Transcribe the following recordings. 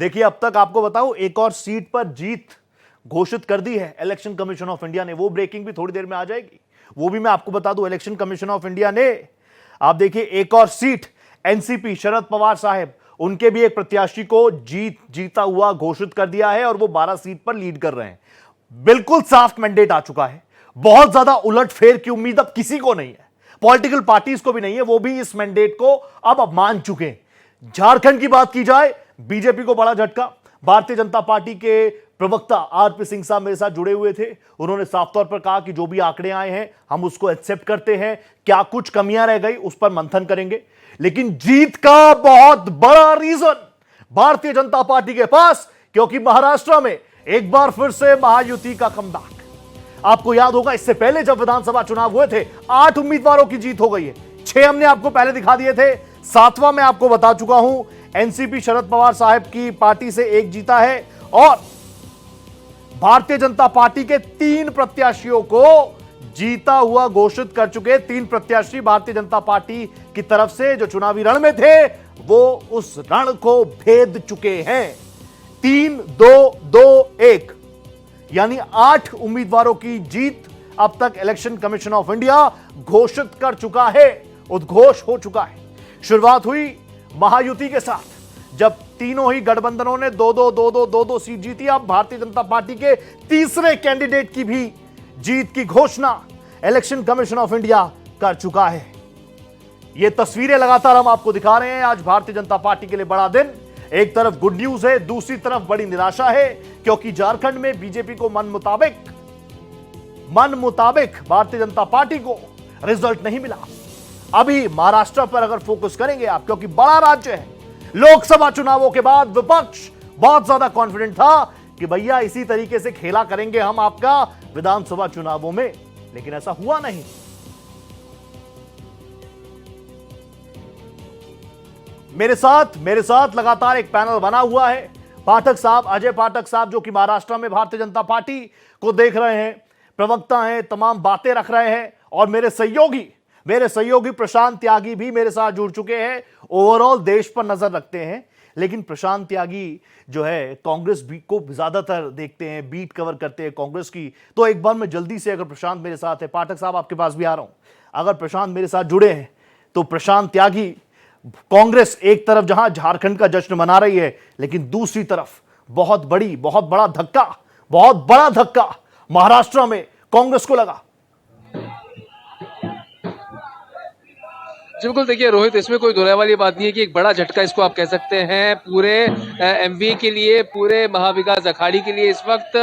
देखिए, अब तक आपको बताऊं, एक और सीट पर जीत घोषित कर दी है इलेक्शन कमीशन ऑफ इंडिया ने। वो ब्रेकिंग भी थोड़ी देर में आ जाएगी, वो भी मैं आपको बता दूं। इलेक्शन कमीशन ऑफ इंडिया ने, आप देखिए, एक और सीट एनसीपी शरद पवार साहब, उनके भी एक प्रत्याशी को जीता हुआ घोषित कर दिया है और वो 12 सीट पर लीड कर रहे हैं। बिल्कुल साफ मैंडेट आ चुका है। बहुत ज्यादा उलटफेर की उम्मीद अब किसी को नहीं है, पॉलिटिकल पार्टीज को भी नहीं है। वो भी इस मैंडेट को अब मान चुके हैं। झारखंड की बात की जाए, बीजेपी को बड़ा झटका। भारतीय जनता पार्टी के प्रवक्ता आरपी सिंह साहब मेरे साथ जुड़े हुए थे। उन्होंने साफ तौर पर कहा कि जो भी आंकड़े आए हैं हम उसको एक्सेप्ट करते हैं, क्या कुछ कमियां रह गई उस पर मंथन करेंगे। लेकिन जीत का बहुत बड़ा रीजन भारतीय जनता पार्टी के पास, क्योंकि महाराष्ट्र में एक बार फिर से महायुति का कमबैक। आपको याद होगा, इससे पहले जब विधानसभा चुनाव हुए थे 8 उम्मीदवारों की जीत हो गई है। 6 हमने आपको पहले दिखा दिए थे, 7वां मैं आपको बता चुका हूं। एनसीपी शरद पवार साहब की पार्टी से एक जीता है और भारतीय जनता पार्टी के 3 प्रत्याशियों को जीता हुआ घोषित कर चुके। 3 प्रत्याशी भारतीय जनता पार्टी की तरफ से जो चुनावी रण में थे, वो उस रण को भेद चुके हैं। 3-2-2-1 यानी 8 उम्मीदवारों की जीत अब तक इलेक्शन कमीशन ऑफ इंडिया घोषित कर चुका है, उद्घोष हो चुका है। शुरुआत हुई महायुति के साथ, जब तीनों ही गठबंधनों ने 2-2 सीट जीती। अब भारतीय जनता पार्टी के तीसरे कैंडिडेट की भी जीत की घोषणा इलेक्शन कमीशन ऑफ इंडिया कर चुका है। यह तस्वीरें लगातार हम आपको दिखा रहे हैं। आज भारतीय जनता पार्टी के लिए बड़ा दिन। एक तरफ गुड न्यूज है, दूसरी तरफ बड़ी निराशा है, क्योंकि झारखंड में बीजेपी को मन मुताबिक भारतीय जनता पार्टी को रिजल्ट नहीं मिला। अभी महाराष्ट्र पर अगर फोकस करेंगे आप, क्योंकि बड़ा राज्य है। लोकसभा चुनावों के बाद विपक्ष बहुत ज्यादा कॉन्फिडेंट था कि भैया इसी तरीके से खेला करेंगे हम आपका विधानसभा चुनावों में, लेकिन ऐसा हुआ नहीं। मेरे साथ लगातार एक पैनल बना हुआ है। पाठक साहब, अजय पाठक साहब, जो कि महाराष्ट्र में भारतीय जनता पार्टी को देख रहे हैं, प्रवक्ता हैं, तमाम बातें रख रहे हैं। और मेरे सहयोगी प्रशांत त्यागी भी मेरे साथ जुड़ चुके हैं। ओवरऑल देश पर नजर रखते हैं, लेकिन प्रशांत त्यागी जो है कांग्रेस को ज्यादातर देखते हैं, बीट कवर करते हैं कांग्रेस की। तो एक बार मैं जल्दी से, अगर प्रशांत मेरे साथ है, पाठक साहब आपके पास भी आ रहा हूं, अगर प्रशांत मेरे साथ जुड़े हैं, तो प्रशांत त्यागी, कांग्रेस एक तरफ जहां झारखंड का जश्न मना रही है, लेकिन दूसरी तरफ बहुत बड़ा धक्का महाराष्ट्र में कांग्रेस को लगा। बिल्कुल, देखिए रोहित, इसमें कोई दोहराए वाली बात नहीं है कि एक बड़ा झटका इसको आप कह सकते हैं पूरे एमवी के लिए, पूरे महाविकास अघाड़ी के लिए। इस वक्त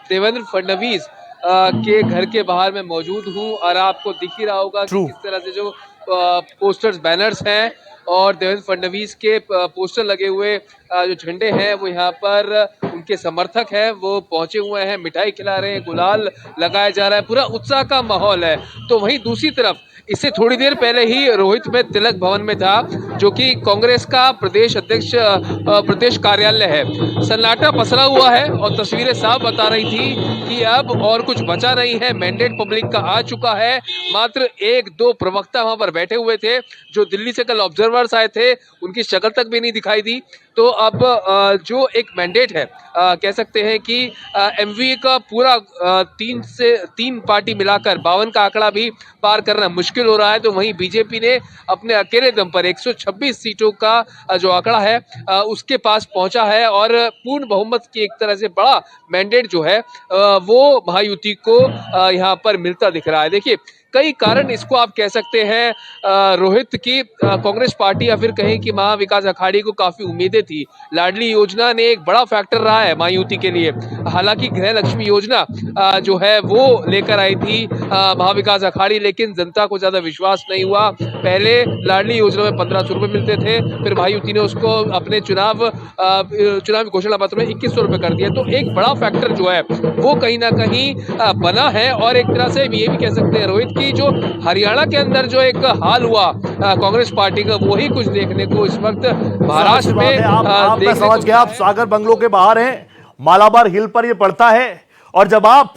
देवेंद्र फडणवीस के घर के बाहर मैं मौजूद हूं और आपको दिख ही रहा होगा कि किस तरह से जो पोस्टर्स, बैनर्स हैं और देवेंद्र फडणवीस के पोस्टर लगे हुए जो झंडे हैं, वो यहाँ पर उनके समर्थक हैं, वो पहुंचे हुए हैं, मिठाई खिला रहे हैं, गुलाल लगाया जा रहा है, पूरा उत्साह का माहौल है। तो वहीं दूसरी तरफ इससे थोड़ी देर पहले ही रोहित में तिलक भवन में था, जो कि कांग्रेस का प्रदेश अध्यक्ष प्रदेश कार्यालय है। सन्नाटा पसरा हुआ है और तस्वीरें साफ बता रही थी कि अब और कुछ बचा नहीं है। मैंडेट पब्लिक का आ चुका है। मात्र 1-2 प्रवक्ता वहां पर बैठे हुए थे, जो दिल्ली से कल ऑब्जर्वर्स आए थे, उनकी शक्ल तक भी नहीं दिखाई दी। तो अब जो एक मैंडेट है, कह सकते हैं कि एमवी का पूरा 3 पार्टी मिलाकर 52 का आंकड़ा भी पार करना मुश्किल हो रहा है। तो वहीं बीजेपी ने अपने अकेले दम पर 126 सीटों का जो आंकड़ा है उसके पास पहुंचा है और पूर्ण बहुमत की एक तरह से बड़ा मैंडेट जो है वो महायुति को यहाँ पर मिलता दिख रहा है। देखिए, कई कारण इसको आप कह सकते हैं रोहित की कांग्रेस पार्टी या फिर कहें कि महाविकास अघाड़ी को काफी उम्मीदें थी। लाडली योजना ने एक बड़ा फैक्टर रहा है महायुति के लिए। हालांकि गृह लक्ष्मी योजना जो है वो लेकर आई थी महाविकास अघाड़ी, लेकिन जनता को ज्यादा विश्वास नहीं हुआ। पहले लाडली योजना में 1500 रुपए मिलते थे, फिर महायुति ने उसको अपने चुनावी घोषणा पत्र में 2100 रुपए कर दिया। तो एक बड़ा फैक्टर जो है वो कहीं ना कहीं बना है। और एक तरह से ये भी कह सकते हैं रोहित की जो हरियाणा के अंदर जो एक हाल हुआ कांग्रेस पार्टी का, वही कुछ देखने को इस वक्त महाराष्ट्र में मैं समझ गया। आप सागर बंगलों के बाहर हैं, मालाबार हिल पर ये पड़ता है, और जब आप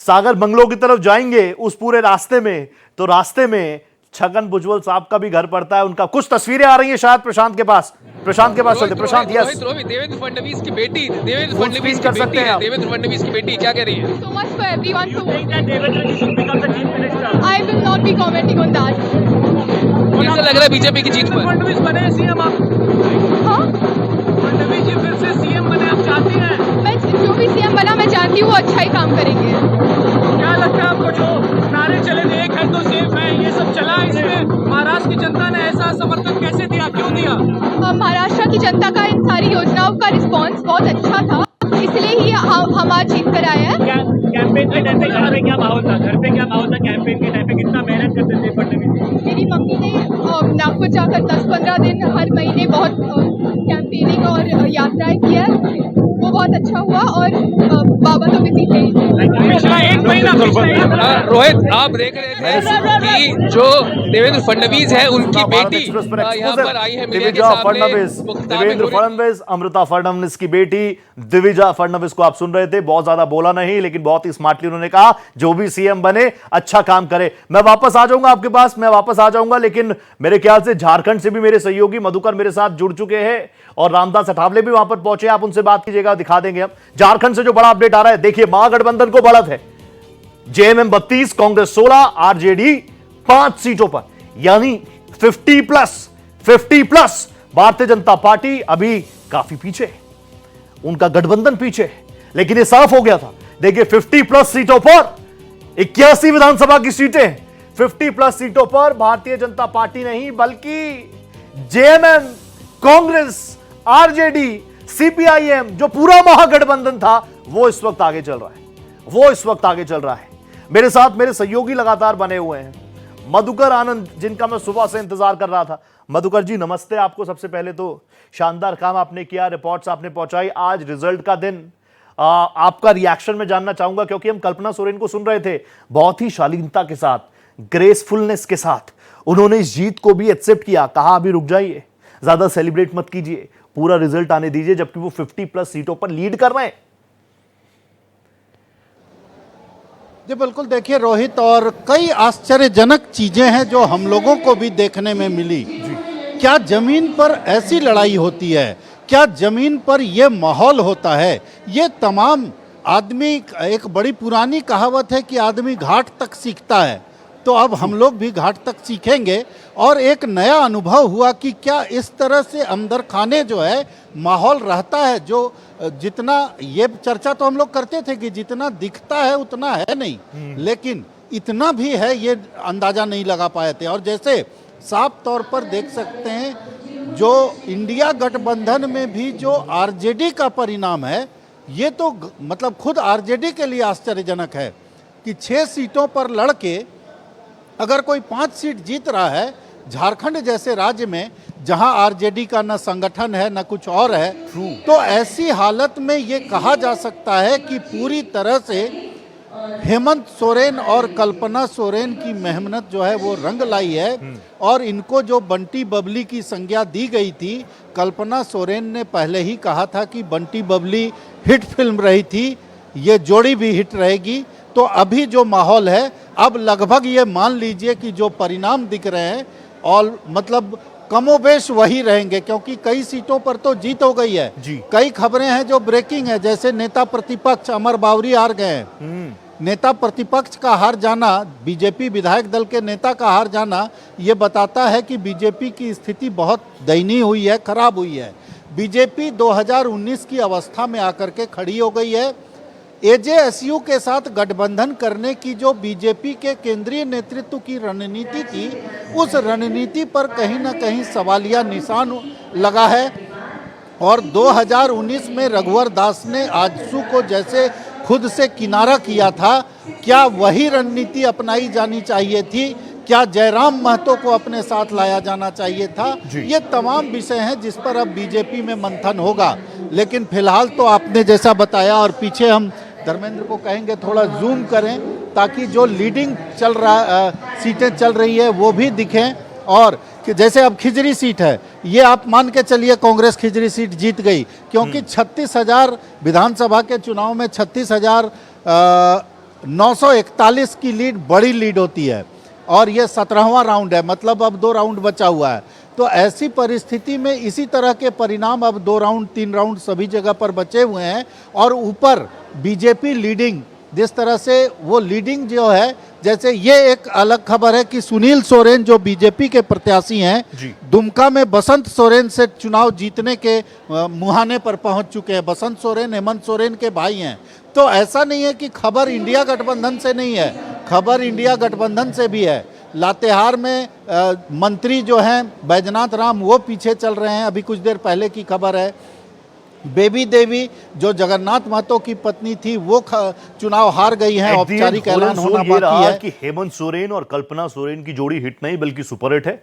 सागर बंगलों की तरफ जाएंगे उस पूरे रास्ते में, तो रास्ते में छगन भुजबल साहब का भी घर पड़ता है, उनका कुछ तस्वीरें आ रही हैं शायद प्रशांत के पास चलते। प्रशांत, यस, रोहित, देवेंद्र फडणवीस की बेटी, देवेंद्र Full फडणवीस screen की कर बेटी सकते हैं है, आप। देवेंद्र फडणवीस की बेटी क्या कह रही है? So much for everyone to I will not be commenting on that. कैसा लग रहा है बीजेपी की जीत पर? फडणवीस बने सीएम आप? हाँ, फडणवीस जी फिर से सीएम बने, आप चाहती हैं? मैं जो भी सीएम बना मैं जानती हूँ वो अच्छा ही काम करेंगे। क्या लगता है आपको जो नारे चले थे, एक है तो सेफ है, ये सब चला, इसमें महाराष्ट्र की जनता ने ऐसा समर्थन कैसे दिया, क्यों दिया? महाराष्ट्र की जनता का इन सारी योजनाओं का रिस्पांस बहुत अच्छा था, इसलिए ही हम आज जीत कर आए हैं। कैंपेन के टाइम पे घर पे क्या माहौल था? घर पे क्या माहौल था कैंपेन के टाइम पे? कितना मेहनत करते थे फडणवीस? मेरी मम्मी ने नागपुर जाकर 10-15 दिन हर महीने बहुत कैंपेनिंग और यात्राएं की है, वो बहुत अच्छा हुआ और बाबा तो भी थे। पिछला एक महीना रोहित, आप देख रहे थे कि जो देवेंद्र फडणवीस है उनकी बेटी यहाँ पर आई है मीडिया के सामने। देवेंद्र फडणवीस, अमृता फडणवीस की बेटी दिविजा फडणवीस को आप सुन रहे थे। बहुत ज्यादा बोला नहीं, लेकिन बहुत ही स्मार्टली उन्होंने कहा जो भी सीएम बने अच्छा काम करे। मैं वापस आ जाऊंगा आपके पास, लेकिन मेरे ख्याल से झारखंड से भी मेरे सहयोगी मधुकर मेरे साथ जुड़ चुके हैं और रामदास अठावले भी वहां पर पहुंचे। आप उनसे बात कीजिएगा, दिखा देंगे हम। झारखंड से जो बड़ा अपडेट आ रहा है, देखिए महागठबंधन को बढ़त है। जेएमएम 32, कांग्रेस 16, आरजेडी 5 सीटों पर, यानी 50 प्लस। भारतीय जनता पार्टी अभी काफी पीछे है, उनका गठबंधन पीछे है, लेकिन ये साफ हो गया था। देखिए 50 प्लस सीटों पर 81 विधानसभा की सीटें, 50 प्लस सीटों पर भारतीय जनता पार्टी नहीं बल्कि जेएमएम, कांग्रेस, आरजेडी, सीपीआईएम, जो पूरा महागठबंधन था वो इस वक्त आगे चल रहा है। मेरे साथ मेरे सहयोगी लगातार बने हुए हैं। मधुकर आनंद, जिनका मैं सुबह से इंतजार कर रहा था। मधुकर जी नमस्ते आपको। सबसे पहले तो शानदार काम आपने किया, रिपोर्ट्स आपने पहुंचाई। आज रिजल्ट का दिन, आपका रिएक्शन मैं जानना चाहूंगा, क्योंकि हम कल्पना सोरेन को सुन रहे थे, बहुत ही शालीनता के साथ, ग्रेसफुलनेस के साथ उन्होंने इस जीत को भी एक्सेप्ट किया। कहा अभी रुक जाइए, ज्यादा सेलिब्रेट मत कीजिए, पूरा रिजल्ट आने दीजिए, जबकि वो 50 प्लस सीटों पर लीड कर रहे हैं। जी बिल्कुल, देखिए रोहित, और कई आश्चर्यजनक चीजें हैं जो हम लोगों को भी देखने में मिली। क्या जमीन पर ऐसी लड़ाई होती है? क्या जमीन पर यह माहौल होता है? ये तमाम आदमी, एक बड़ी पुरानी कहावत है कि आदमी घाट तक सीखता है, तो अब हम लोग भी घाट तक सीखेंगे। और एक नया अनुभव हुआ कि क्या इस तरह से अंदर खाने जो है माहौल रहता है, जो जितना ये चर्चा तो हम लोग करते थे कि जितना दिखता है उतना है नहीं, लेकिन इतना भी है ये अंदाजा नहीं लगा पाए थे। और जैसे साफ तौर पर देख सकते हैं, जो इंडिया गठबंधन में भी जो आरजेडी का परिणाम है, ये तो मतलब खुद आरजेडी के लिए आश्चर्यजनक है कि 6 सीटों पर लड़के अगर कोई 5 सीट जीत रहा है, झारखंड जैसे राज्य में जहां आरजेडी का न संगठन है न कुछ और है, तो ऐसी हालत में ये कहा जा सकता है कि पूरी तरह से हेमंत सोरेन और कल्पना सोरेन की मेहनत जो है वो रंग लाई है। और इनको जो बंटी बबली की संज्ञा दी गई थी, कल्पना सोरेन ने पहले ही कहा था कि बंटी बबली हिट फिल्म रही थी, ये जोड़ी भी हिट रहेगी। तो अभी जो माहौल है, अब लगभग ये मान लीजिए कि जो परिणाम दिख रहे हैं और मतलब कमोबेश वही रहेंगे, क्योंकि कई सीटों पर तो जीत हो गई है। कई खबरें हैं जो ब्रेकिंग है, जैसे नेता प्रतिपक्ष अमर बावरी हार गए हैं। नेता प्रतिपक्ष का हार जाना, बीजेपी विधायक दल के नेता का हार जाना, ये बताता है कि बीजेपी की स्थिति बहुत दयनीय हुई है, खराब हुई है। बीजेपी 2019 की अवस्था में आकर के खड़ी हो गई है। एजेएसयू के साथ गठबंधन करने की जो बीजेपी के केंद्रीय नेतृत्व की रणनीति थी, उस रणनीति पर कहीं ना कहीं सवालिया निशान लगा है। और 2019 में रघुवर दास ने आजसू को जैसे खुद से किनारा किया था, क्या वही रणनीति अपनाई जानी चाहिए थी? क्या जयराम महतो को अपने साथ लाया जाना चाहिए था? ये तमाम विषय हैं जिस पर अब बीजेपी में मंथन होगा। लेकिन फिलहाल तो आपने जैसा बताया, और पीछे हम धर्मेंद्र को कहेंगे थोड़ा जूम करें ताकि जो लीडिंग चल रहा सीटें चल रही है वो भी दिखें। और कि जैसे अब खिजरी सीट है, ये आप मान के चलिए कांग्रेस खिजरी सीट जीत गई, क्योंकि 36,000 विधानसभा के चुनाव में 36,941 की लीड बड़ी लीड होती है। और ये 17वां राउंड है, मतलब अब 2 राउंड बचा हुआ है। तो ऐसी परिस्थिति में इसी तरह के परिणाम अब 2 राउंड 3 राउंड सभी जगह पर बचे हुए हैं और ऊपर बीजेपी लीडिंग, जिस तरह से वो लीडिंग जो है, जैसे ये एक अलग खबर है कि सुनील सोरेन जो बीजेपी के प्रत्याशी हैं, दुमका में बसंत सोरेन से चुनाव जीतने के मुहाने पर पहुंच चुके हैं। बसंत सोरेन हेमंत सोरेन के भाई हैं। तो ऐसा नहीं है कि खबर इंडिया गठबंधन से नहीं है, खबर इंडिया गठबंधन से भी है। लातेहार में मंत्री जो हैं बैजनाथ राम, वो पीछे चल रहे हैं। अभी कुछ देर पहले की खबर है बेबी देवी जो जगन्नाथ महतो की पत्नी थी वो चुनाव हार गई हैं। औपचारिक ऐलान होना बाकी है कि हेमंत सोरेन और कल्पना सोरेन की जोड़ी हिट नहीं बल्कि सुपरहिट है।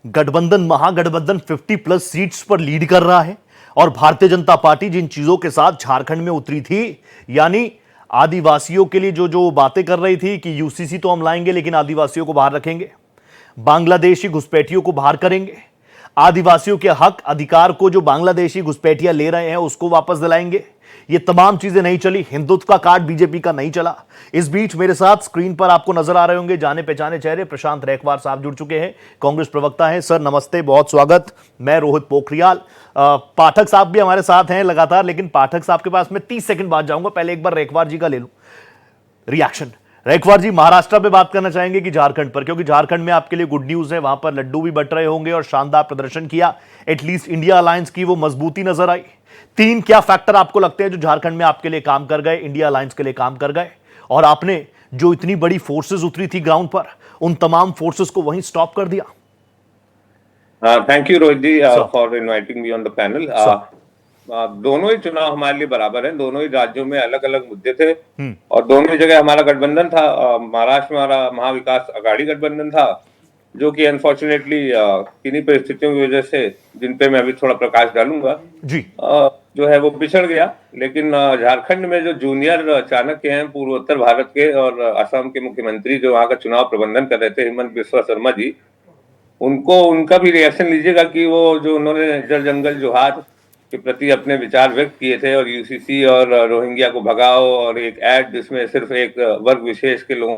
गठबंधन, महागठबंधन 50+ सीट्स पर लीड कर रहा है और भारतीय जनता पार्टी जिन चीजों के साथ झारखंड में उतरी थी, यानी आदिवासियों के लिए जो बातें कर रही थी कि यूसीसी तो हम लाएंगे लेकिन आदिवासियों को बाहर रखेंगे, बांग्लादेशी घुसपैठियों को बाहर करेंगे, आदिवासियों के हक अधिकार को जो बांग्लादेशी घुसपैठिया ले रहे हैं उसको वापस दिलाएंगे, ये तमाम चीजें नहीं चली। हिंदुत्व का कार्ड बीजेपी का नहीं चला। इस बीच मेरे साथ स्क्रीन पर आपको नजर आ रहे होंगे जाने पहचाने चेहरे, प्रशांत रैकवार साहब जुड़ चुके हैं, कांग्रेस प्रवक्ता हैं। सर नमस्ते, बहुत स्वागत। मैं रोहित पोखरियाल, पाठक साहब भी हमारे साथ हैं लगातार, लेकिन पाठक साहब के पास मैं 30 सेकंड बाद जाऊंगा, पहले एक बार रैकवार जी का ले लूं रिएक्शन। रैकवार जी, महाराष्ट्र पे बात करना चाहेंगे कि झारखंड पर? क्योंकि झारखंड में आपके लिए गुड न्यूज है, वहां पर लड्डू भी बट रहे होंगे और शानदार प्रदर्शन किया, एटलीस्ट इंडिया अलायंस की वो मजबूती नजर आई। 3 क्या फैक्टर आपको लगते हैं जो झारखंड में आपके लिए काम कर गए, इंडिया अलायंस के लिए काम कर गए, और आपने जो इतनी बड़ी फोर्सेस उतरी थी ग्राउंड पर, उन तमाम फोर्सेस को वहीं स्टॉप कर दिया? Thank you Rohit ji for inviting me on the panel. दोनों ही चुनाव हमारे लिए बराबर हैं, दोनों ही राज्यों में अलग अलग मुद्दे थे और दोनों ही जगह हमारा गठबंधन था। महाराष्ट्र में हमारा महाविकास अघाड़ी गठबंधन था, जो कि अनफॉर्चुनेटली किन्हीं परिस्थितियों की वजह से, जिन पे मैं अभी थोड़ा प्रकाश डालूंगा जी, जो है वो पिछड़ गया। लेकिन झारखंड में जो जूनियर चाणक्य हैं पूर्वोत्तर भारत के और असम के मुख्यमंत्री जो वहाँ का चुनाव प्रबंधन कर रहे थे, हेमंत बिस्वा शर्मा जी, उनका भी रिएक्शन लीजिएगा कि वो जो उन्होंने जल जंगल जोहार के प्रति अपने विचार व्यक्त किए थे और यूसीसी और रोहिंग्या को भगाओ और एक ऐड जिसमें सिर्फ एक वर्ग विशेष के लोगों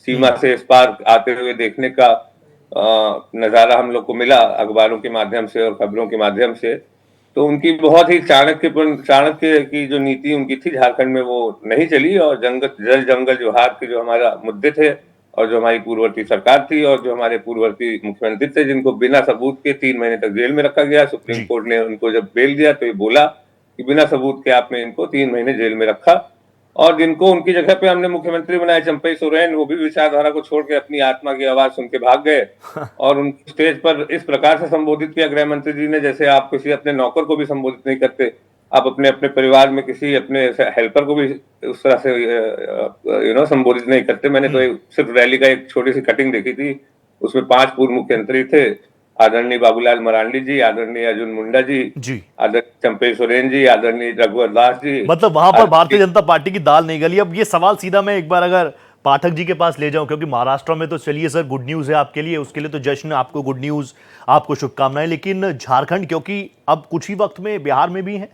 सीमा से इस पार आते हुए देखने का नजारा हम लोग को मिला अखबारों के माध्यम से और खबरों के माध्यम से। तो उनकी बहुत ही चाणक्य की जो नीति उनकी थी झारखंड में वो नहीं चली और जल जंगल जोहार के जो हमारा मुद्दे थे और जो हमारी पूर्ववर्ती सरकार थी और जो हमारे पूर्ववर्ती मुख्यमंत्री थे, जिनको बिना सबूत के 3 महीने तक जेल में रखा गया। सुप्रीम कोर्ट ने उनको जब बेल दिया तो ये बोला कि बिना सबूत के आपने इनको 3 महीने जेल में रखा, और जिनको उनकी जगह पे हमने मुख्यमंत्री बनाया चंपई सोरेन, वो भी विचारधारा को छोड़ के अपनी आत्मा की आवाज सुन के भाग गए और उनको स्टेज पर इस प्रकार से संबोधित किया गृह मंत्री जी ने, जैसे आप किसी अपने नौकर को भी संबोधित नहीं करते, आप अपने परिवार में किसी अपने हेल्पर को भी उस तरह से संबोधित नहीं करते। मैंने तो सिर्फ रैली का एक छोटी सी कटिंग देखी थी, उसमें 5 पूर्व मुख्यमंत्री थे, आदरणीय बाबूलाल मरांडी जी, आदरणीय अर्जुन मुंडा जी, आदरणीय चंपई सोरेन जी, आदरणीय रघुवर दास जी। मतलब वहां पर भारतीय जनता पार्टी की दाल नहीं गली। अब ये सवाल सीधा मैं एक बार अगर पाठक जी के पास ले जाऊं, क्योंकि महाराष्ट्र में तो चलिए सर गुड न्यूज है आपके लिए, उसके लिए तो जश्न, आपको गुड न्यूज, आपको शुभकामनाएं, लेकिन झारखंड, क्योंकि अब कुछ ही वक्त में बिहार में भी है,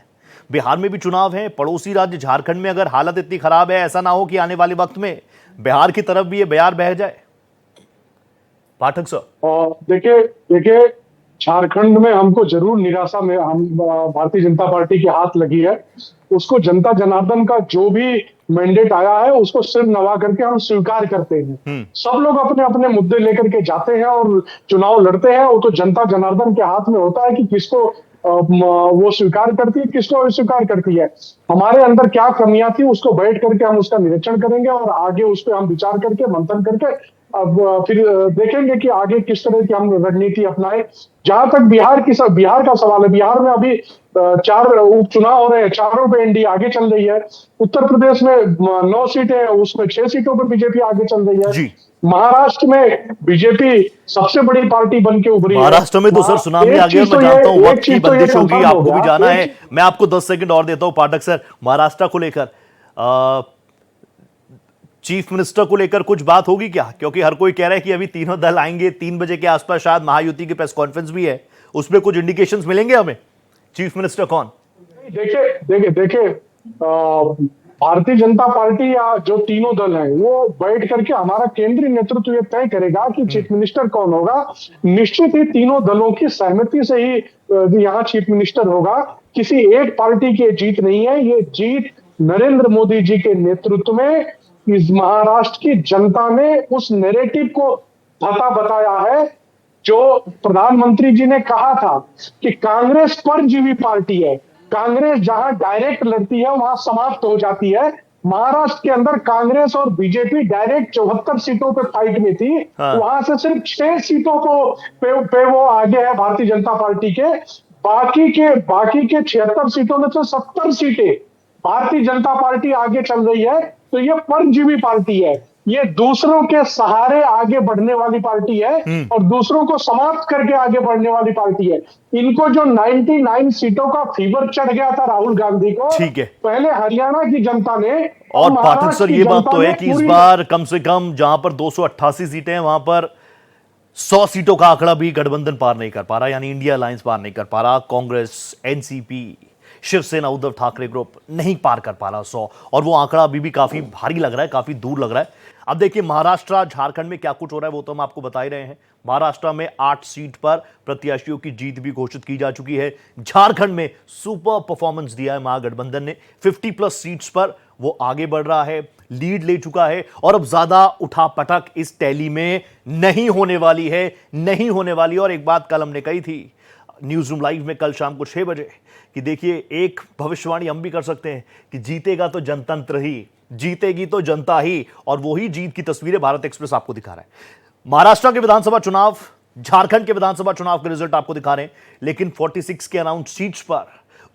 बिहार में भी चुनाव है, पड़ोसी राज्य झारखंड में अगर हालत इतनी खराब है, ऐसा ना हो कि आने वाले वक्त में बिहार की तरफ भी ये बयार बह जाए। पाठक सर, देखिए झारखंड में हमको जरूर निराशा में हम भारतीय जनता पार्टी के हाथ लगी है। उसको जनता जनार्दन का जो भी मैंडेट आया है उसको सिर नवा करके हम स्वीकार करते हैं। सब लोग अपने अपने मुद्दे लेकर के जाते हैं और चुनाव लड़ते हैं, वो तो जनता जनार्दन के हाथ में होता है कि किसको वो स्वीकार करती है, किसको अस्वीकार करती है। हमारे अंदर क्या कमियां थी उसको बैठ करके हम उसका निरीक्षण करेंगे और आगे उस पर हम विचार करके मंथन करके अब फिर देखेंगे कि आगे किस तरह की हम रणनीति अपनाए। जहां तक बिहार का सवाल है, बिहार में अभी 4 उपचुनाव हो रहे हैं, चारों पे एनडीए आगे चल रही है। उत्तर प्रदेश में 9 सीटें हैं, उसमें 6 सीटों पर बीजेपी आगे चल रही है। महाराष्ट्र में बीजेपी सबसे बड़ी पार्टी बन के उभरी है। महाराष्ट्र में तो सर सुनामी आ गया, मैं जानता हूं वक्त की बंदिश होगी, आपको भी जाना है। मैं आपको 10 सेकंड और देता हूं पाठक सर, महाराष्ट्र को लेकर चीफ मिनिस्टर को लेकर कुछ बात होगी क्या? क्योंकि हर कोई कह रहा है कि अभी तीनों दल आएंगे, 3 बजे के आसपास शायद महायुति की प्रेस कॉन्फ्रेंस भी है, उसमें कुछ इंडिकेशंस मिलेंगे हमें? चीफ मिनिस्टर कौन? देखिए भारतीय जनता पार्टी या जो तीनों दल हैं वो बैठ करके हमारा केंद्रीय नेतृत्व ये तय करेगा कि चीफ मिनिस्टर कौन होगा। निश्चित ही तीनों दलों की सहमति से ही यहाँ चीफ मिनिस्टर होगा। किसी एक पार्टी की जीत नहीं है, ये जीत नरेंद्र मोदी जी के नेतृत्व में इस महाराष्ट्र की जनता ने उस नैरेटिव को धता बताया है जो प्रधानमंत्री जी ने कहा था कि कांग्रेस परजीवी पार्टी है, कांग्रेस जहां डायरेक्ट लड़ती है वहां समाप्त हो जाती है। महाराष्ट्र के अंदर कांग्रेस और बीजेपी डायरेक्ट 74 सीटों पे फाइट में थी, वहां से सिर्फ 6 सीटों पे वो आगे है भारतीय जनता पार्टी के। बाकी के 76 सीटों में से 70 सीटें भारतीय जनता पार्टी आगे चल रही है। तो ये परजीवी पार्टी है, ये दूसरों के सहारे आगे बढ़ने वाली पार्टी है और दूसरों को समाप्त करके आगे बढ़ने वाली पार्टी है। इनको जो 99 सीटों का फीवर चढ़ गया था राहुल गांधी को, ठीक है, पहले हरियाणा की जनता ने और पाठक सर ये बात तो है कि इस बार कम से कम जहां पर 288 सीटें हैं वहां पर 100 सीटों का आंकड़ा भी गठबंधन पार नहीं कर पा रहा, यानी इंडिया अलायंस पार नहीं कर पा रहा। कांग्रेस, एनसीपी, शिवसेना, उद्धव ठाकरे ग्रुप नहीं पार कर पा रहा 100, और वो आंकड़ा अभी भी काफी भारी लग रहा है, काफी दूर लग रहा है। अब देखिए महाराष्ट्र, झारखंड में क्या कुछ हो रहा है वो तो हम आपको बता ही रहे हैं। महाराष्ट्र में 8 सीट पर प्रत्याशियों की जीत भी घोषित की जा चुकी है। झारखंड में सुपर परफॉर्मेंस दिया है महागठबंधन ने, 50+ सीट्स पर वो आगे बढ़ रहा है, लीड ले चुका है, और अब ज्यादा उठापटक इस टैली में नहीं होने वाली है, नहीं होने वाली। और एक बात कल हमने कही थी न्यूज रूम लाइव में कल शाम को 6 बजे कि देखिए एक भविष्यवाणी हम भी कर सकते हैं कि जीतेगा तो जनतंत्र ही, जीतेगी तो जनता ही, और वही जीत की तस्वीरें भारत एक्सप्रेस आपको दिखा रहा है। महाराष्ट्र के विधानसभा चुनाव, झारखंड के विधानसभा चुनाव के रिजल्ट आपको दिखा रहे हैं, लेकिन 46 के अनाउंस सीट्स पर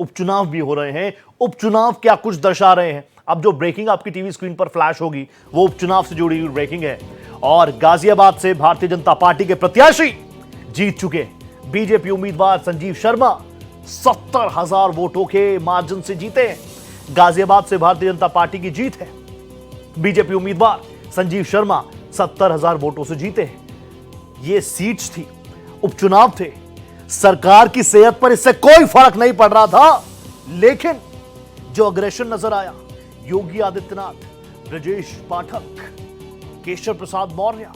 उपचुनाव भी हो रहे हैं। उपचुनाव क्या कुछ दर्शा रहे हैं, अब जो ब्रेकिंग आपकी टीवी स्क्रीन पर फ्लैश होगी वो उपचुनाव से जुड़ी हुई ब्रेकिंग है। और गाजियाबाद से भारतीय जनता पार्टी के प्रत्याशी जीत चुके बीजेपी उम्मीदवार संजीव शर्मा 70,000 वोटों के मार्जिन से जीते हैं। गाजियाबाद से भारतीय जनता पार्टी की जीत है, बीजेपी उम्मीदवार संजीव शर्मा 70,000 वोटों से जीते हैं। ये सीट्स थी, उपचुनाव थे, सरकार की सेहत पर इससे कोई फर्क नहीं पड़ रहा था, लेकिन जो अग्रेशन नजर आया, योगी आदित्यनाथ, ब्रजेश पाठक, केशव प्रसाद मौर्य,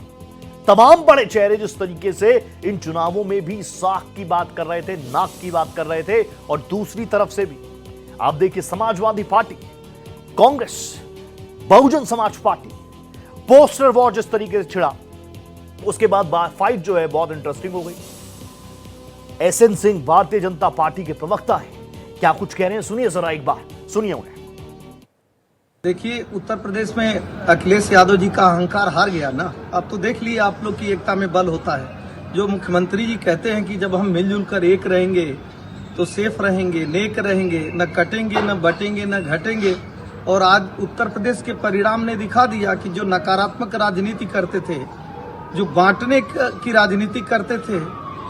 तमाम बड़े चेहरे जिस तरीके से इन चुनावों में भी साख की बात कर रहे थे, नाक की बात कर रहे थे, और दूसरी तरफ से भी आप देखिए Samajwadi party, Congress, Bahujan Samaj party, poster war जिस तरीके से छिड़ा, उसके बाद फाइट जो है बहुत इंटरेस्टिंग हो गई। एसएन सिंह भारतीय जनता पार्टी के प्रवक्ता है, क्या कुछ कह रहे हैं सुनिए जरा एक बार, सुनिए उन्हें। देखिए उत्तर प्रदेश में अखिलेश यादव जी का अहंकार हार गया ना। अब तो देख लिए आप लोग की एकता में बल होता है। जो मुख्यमंत्री जी कहते हैं कि जब हम मिलजुल कर एक रहेंगे तो सेफ रहेंगे, नेक रहेंगे, न कटेंगे, न बटेंगे, न घटेंगे। और आज उत्तर प्रदेश के परिणाम ने दिखा दिया कि जो नकारात्मक राजनीति करते थे, जो बांटने की राजनीति करते थे,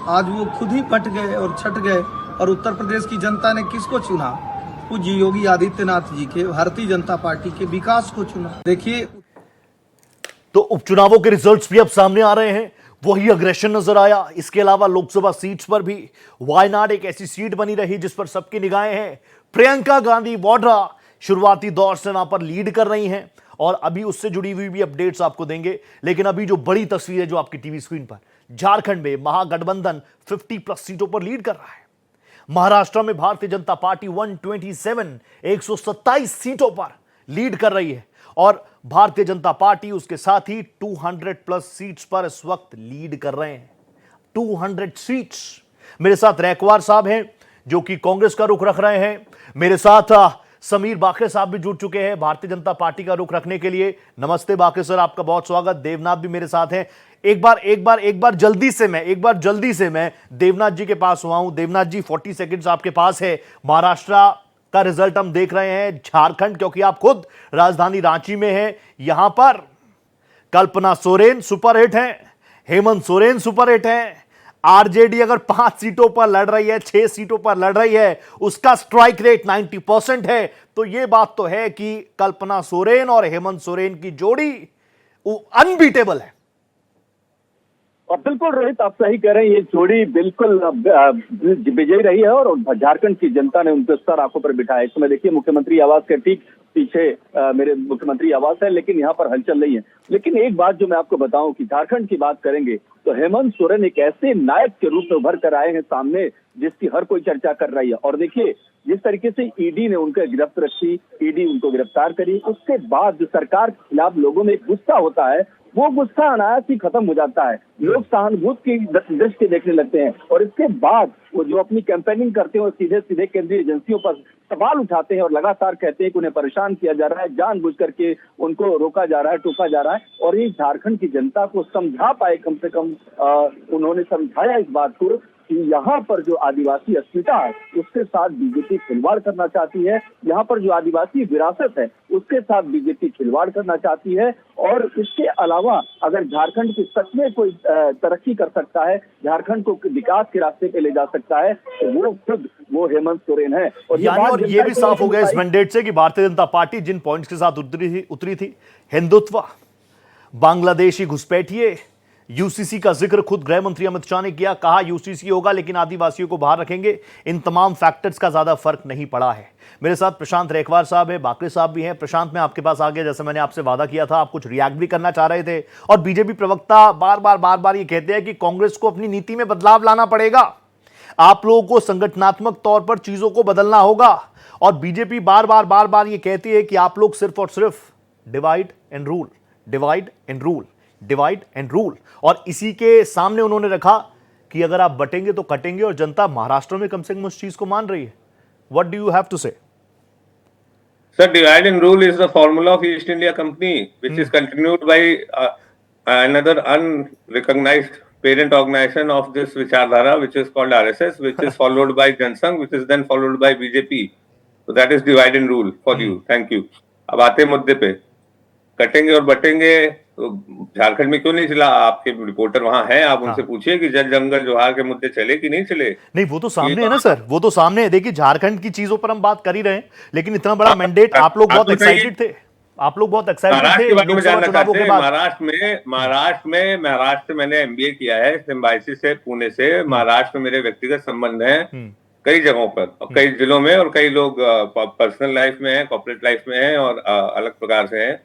आज वो खुद ही बट गए और छट गए। और उत्तर प्रदेश की जनता ने किसको चुना? पूज्य योगी आदित्यनाथ जी के, भारतीय जनता पार्टी के विकास को चुना। देखिए तो उपचुनावों के रिजल्ट्स भी अब सामने आ रहे हैं, वही अग्रेशन नजर आया। इसके अलावा लोकसभा सीट्स पर भी वायनाड एक ऐसी सीट बनी रही जिस पर सबकी निगाहें हैं। प्रियंका गांधी वाड्रा शुरुआती दौर से वहां पर लीड कर रही हैं, और अभी उससे जुड़ी हुई भी अपडेट्स आपको देंगे। लेकिन अभी जो बड़ी तस्वीर है जो आपकी टीवी स्क्रीन पर, झारखंड में महागठबंधन 50+ सीटों पर लीड कर रहा है। महाराष्ट्र में भारतीय जनता पार्टी 127 सीटों पर लीड कर रही है, और भारतीय जनता पार्टी उसके साथ ही 200+ सीट्स पर इस वक्त लीड कर रहे हैं। 200 सीट्स। मेरे साथ रैकवार साहब हैं जो कि कांग्रेस का रुख रख रहे हैं, मेरे साथ समीर बाके साहब भी जुड़ चुके हैं भारतीय जनता पार्टी का रुख रखने के लिए। नमस्ते बाके सर, आपका बहुत स्वागत। देवनाथ भी मेरे साथ हैं। एक बार जल्दी से मैं देवनाथ जी के पास हुआ हूं। देवनाथ जी 40 सेकंड्स आपके पास है। महाराष्ट्र का रिजल्ट हम देख रहे हैं, झारखंड क्योंकि आप खुद राजधानी रांची में हैं, यहां पर कल्पना सोरेन सुपरहिट हैं, हेमंत सोरेन सुपरहिट हैं। आरजेडी अगर 5 सीटों पर लड़ रही है, 6 सीटों पर लड़ रही है, उसका स्ट्राइक रेट 90% है, तो यह बात तो है कि कल्पना सोरेन और हेमंत सोरेन की जोड़ी अनबीटेबल है। और बिल्कुल रोहित, आप सही कह रहे हैं, ये जोड़ी बिल्कुल विजयी रही है और झारखंड की जनता ने उनके सर आंखों पर बिठाया। इस समय देखिए मुख्यमंत्री आवास के ठीक पीछे मेरे मुख्यमंत्री आवास है, लेकिन यहाँ पर हलचल नहीं है। लेकिन एक बात जो मैं आपको बताऊं कि झारखंड की बात करेंगे तो हेमंत सोरेन एक ऐसे नायक के रूप में उभर कर आए हैं सामने, जिसकी हर कोई चर्चा कर रही है। और देखिए, जिस तरीके से ईडी ने उनका गिरफ्त रखी, ईडी उनको गिरफ्तार करी, उसके बाद जो सरकार के खिलाफ लोगों में एक गुस्सा होता है, वो गुस्सा अनायास ही खत्म हो जाता है। लोग सहानुभूति की दृष्टि देखने लगते हैं और इसके बाद वो जो अपनी कैंपेनिंग करते हैं वो सीधे सीधे केंद्रीय एजेंसियों पर सवाल उठाते हैं और लगातार कहते हैं कि उन्हें परेशान किया जा रहा है, जानबूझ करके उनको रोका जा रहा है, टोका जा रहा है। और ये झारखंड की जनता को समझा पाए, कम से कम उन्होंने समझाया इस बात को कि यहाँ पर जो आदिवासी अस्मिता है उसके साथ बीजेपी खिलवाड़ करना चाहती है, यहाँ पर जो आदिवासी विरासत है उसके साथ बीजेपी खिलवाड़ करना चाहती है। और इसके अलावा अगर झारखंड की सच में कोई तरक्की कर सकता है, झारखंड को विकास के रास्ते पे ले जा सकता है, तो वो खुद वो हेमंत सोरेन है। और ये भी साफ हो गया इस मैंडेट से कि भारतीय जनता पार्टी जिन पॉइंट्स के साथ उतरी थी, हिंदुत्व, बांग्लादेशी घुसपैठिए, यूसीसी का जिक्र खुद गृह मंत्री अमित शाह ने किया, कहा यूसीसी होगा लेकिन आदिवासियों को बाहर रखेंगे। इन तमाम फैक्टर्स का ज्यादा फर्क नहीं पड़ा है। मेरे साथ प्रशांत रेखवार साहब है, बाकरे साहब भी हैं। प्रशांत, मैं आपके पास आ गया, जैसे मैंने आपसे वादा किया था, आप कुछ रिएक्ट भी करना चाह रहे थे। और बीजेपी प्रवक्ता बार बार ये कहते हैं कि कांग्रेस को अपनी नीति में बदलाव लाना पड़ेगा, आप लोगों को संगठनात्मक तौर पर चीजों को बदलना होगा। और बीजेपी बार बार ये कहती है कि आप लोग सिर्फ और सिर्फ divide and rule, divide and rule, divide and rule. और इसी के सामने उन्होंने रखा कि अगर आप बटेंगे तो कटेंगे, और जनता महाराष्ट्र में कम से कम उस चीज को मान रही है। What do you have to say? Sir, divide and rule is the formula of East India Company, which is continued by another unrecognized parent organization of this Vichardhara, which is called RSS, which is followed by Jansangh, which is then followed by BJP. So that is divide and rule for you. Thank you. अब आते मुद्दे पे, कटेंगे और बटेंगे तो झारखंड में क्यों नहीं चला? आपके रिपोर्टर वहां हैं, आप उनसे पूछिए कि जल जंगल जोहार के मुद्दे चले कि नहीं चले। नहीं, वो तो सामने है ना सर, वो तो सामने है। देखिए, झारखंड की चीजों पर हम बात कर ही रहे हैं, लेकिन इतना बड़ा मैंडेट, आप लोग बहुत एक्साइटेड थे, आप लोग बहुत एक्साइटेड थे लोकसभा चुनावों के बाद। महाराष्ट्र मैंने एमबीए किया है सिम्बायसी से, पुणे से। महाराष्ट्र में मेरे व्यक्तिगत संबंध हैं कई जगहों पर और कई जिलों में, और कई लोग पर्सनल लाइफ में है, कॉर्पोरेट लाइफ में है और अलग प्रकार से हैं।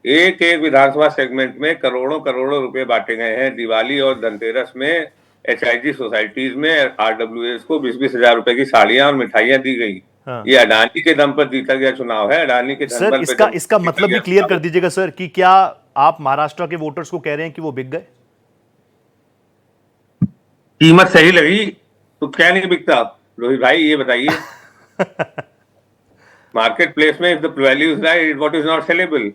एक विधानसभा सेगमेंट में करोड़ों रुपए बांटे गए हैं। दिवाली और धनतेरस में HIG सोसाइटीज में RWAs को 20-20 हजार रुपए की साड़ियां और मिठाइयां दी गई। हाँ। ये अडानी के दम पर जीता गया चुनाव है, अडानी के सर, इसका मतलब भी क्लियर कर दीजिएगा सर कि क्या आप महाराष्ट्र के वोटर्स को कह रहे हैं कि वो बिक गए? कीमत सही लगी तो क्या नहीं बिकता रोहित भाई, ये बताइए। मार्केट प्लेस में if the value is right, what is not saleable.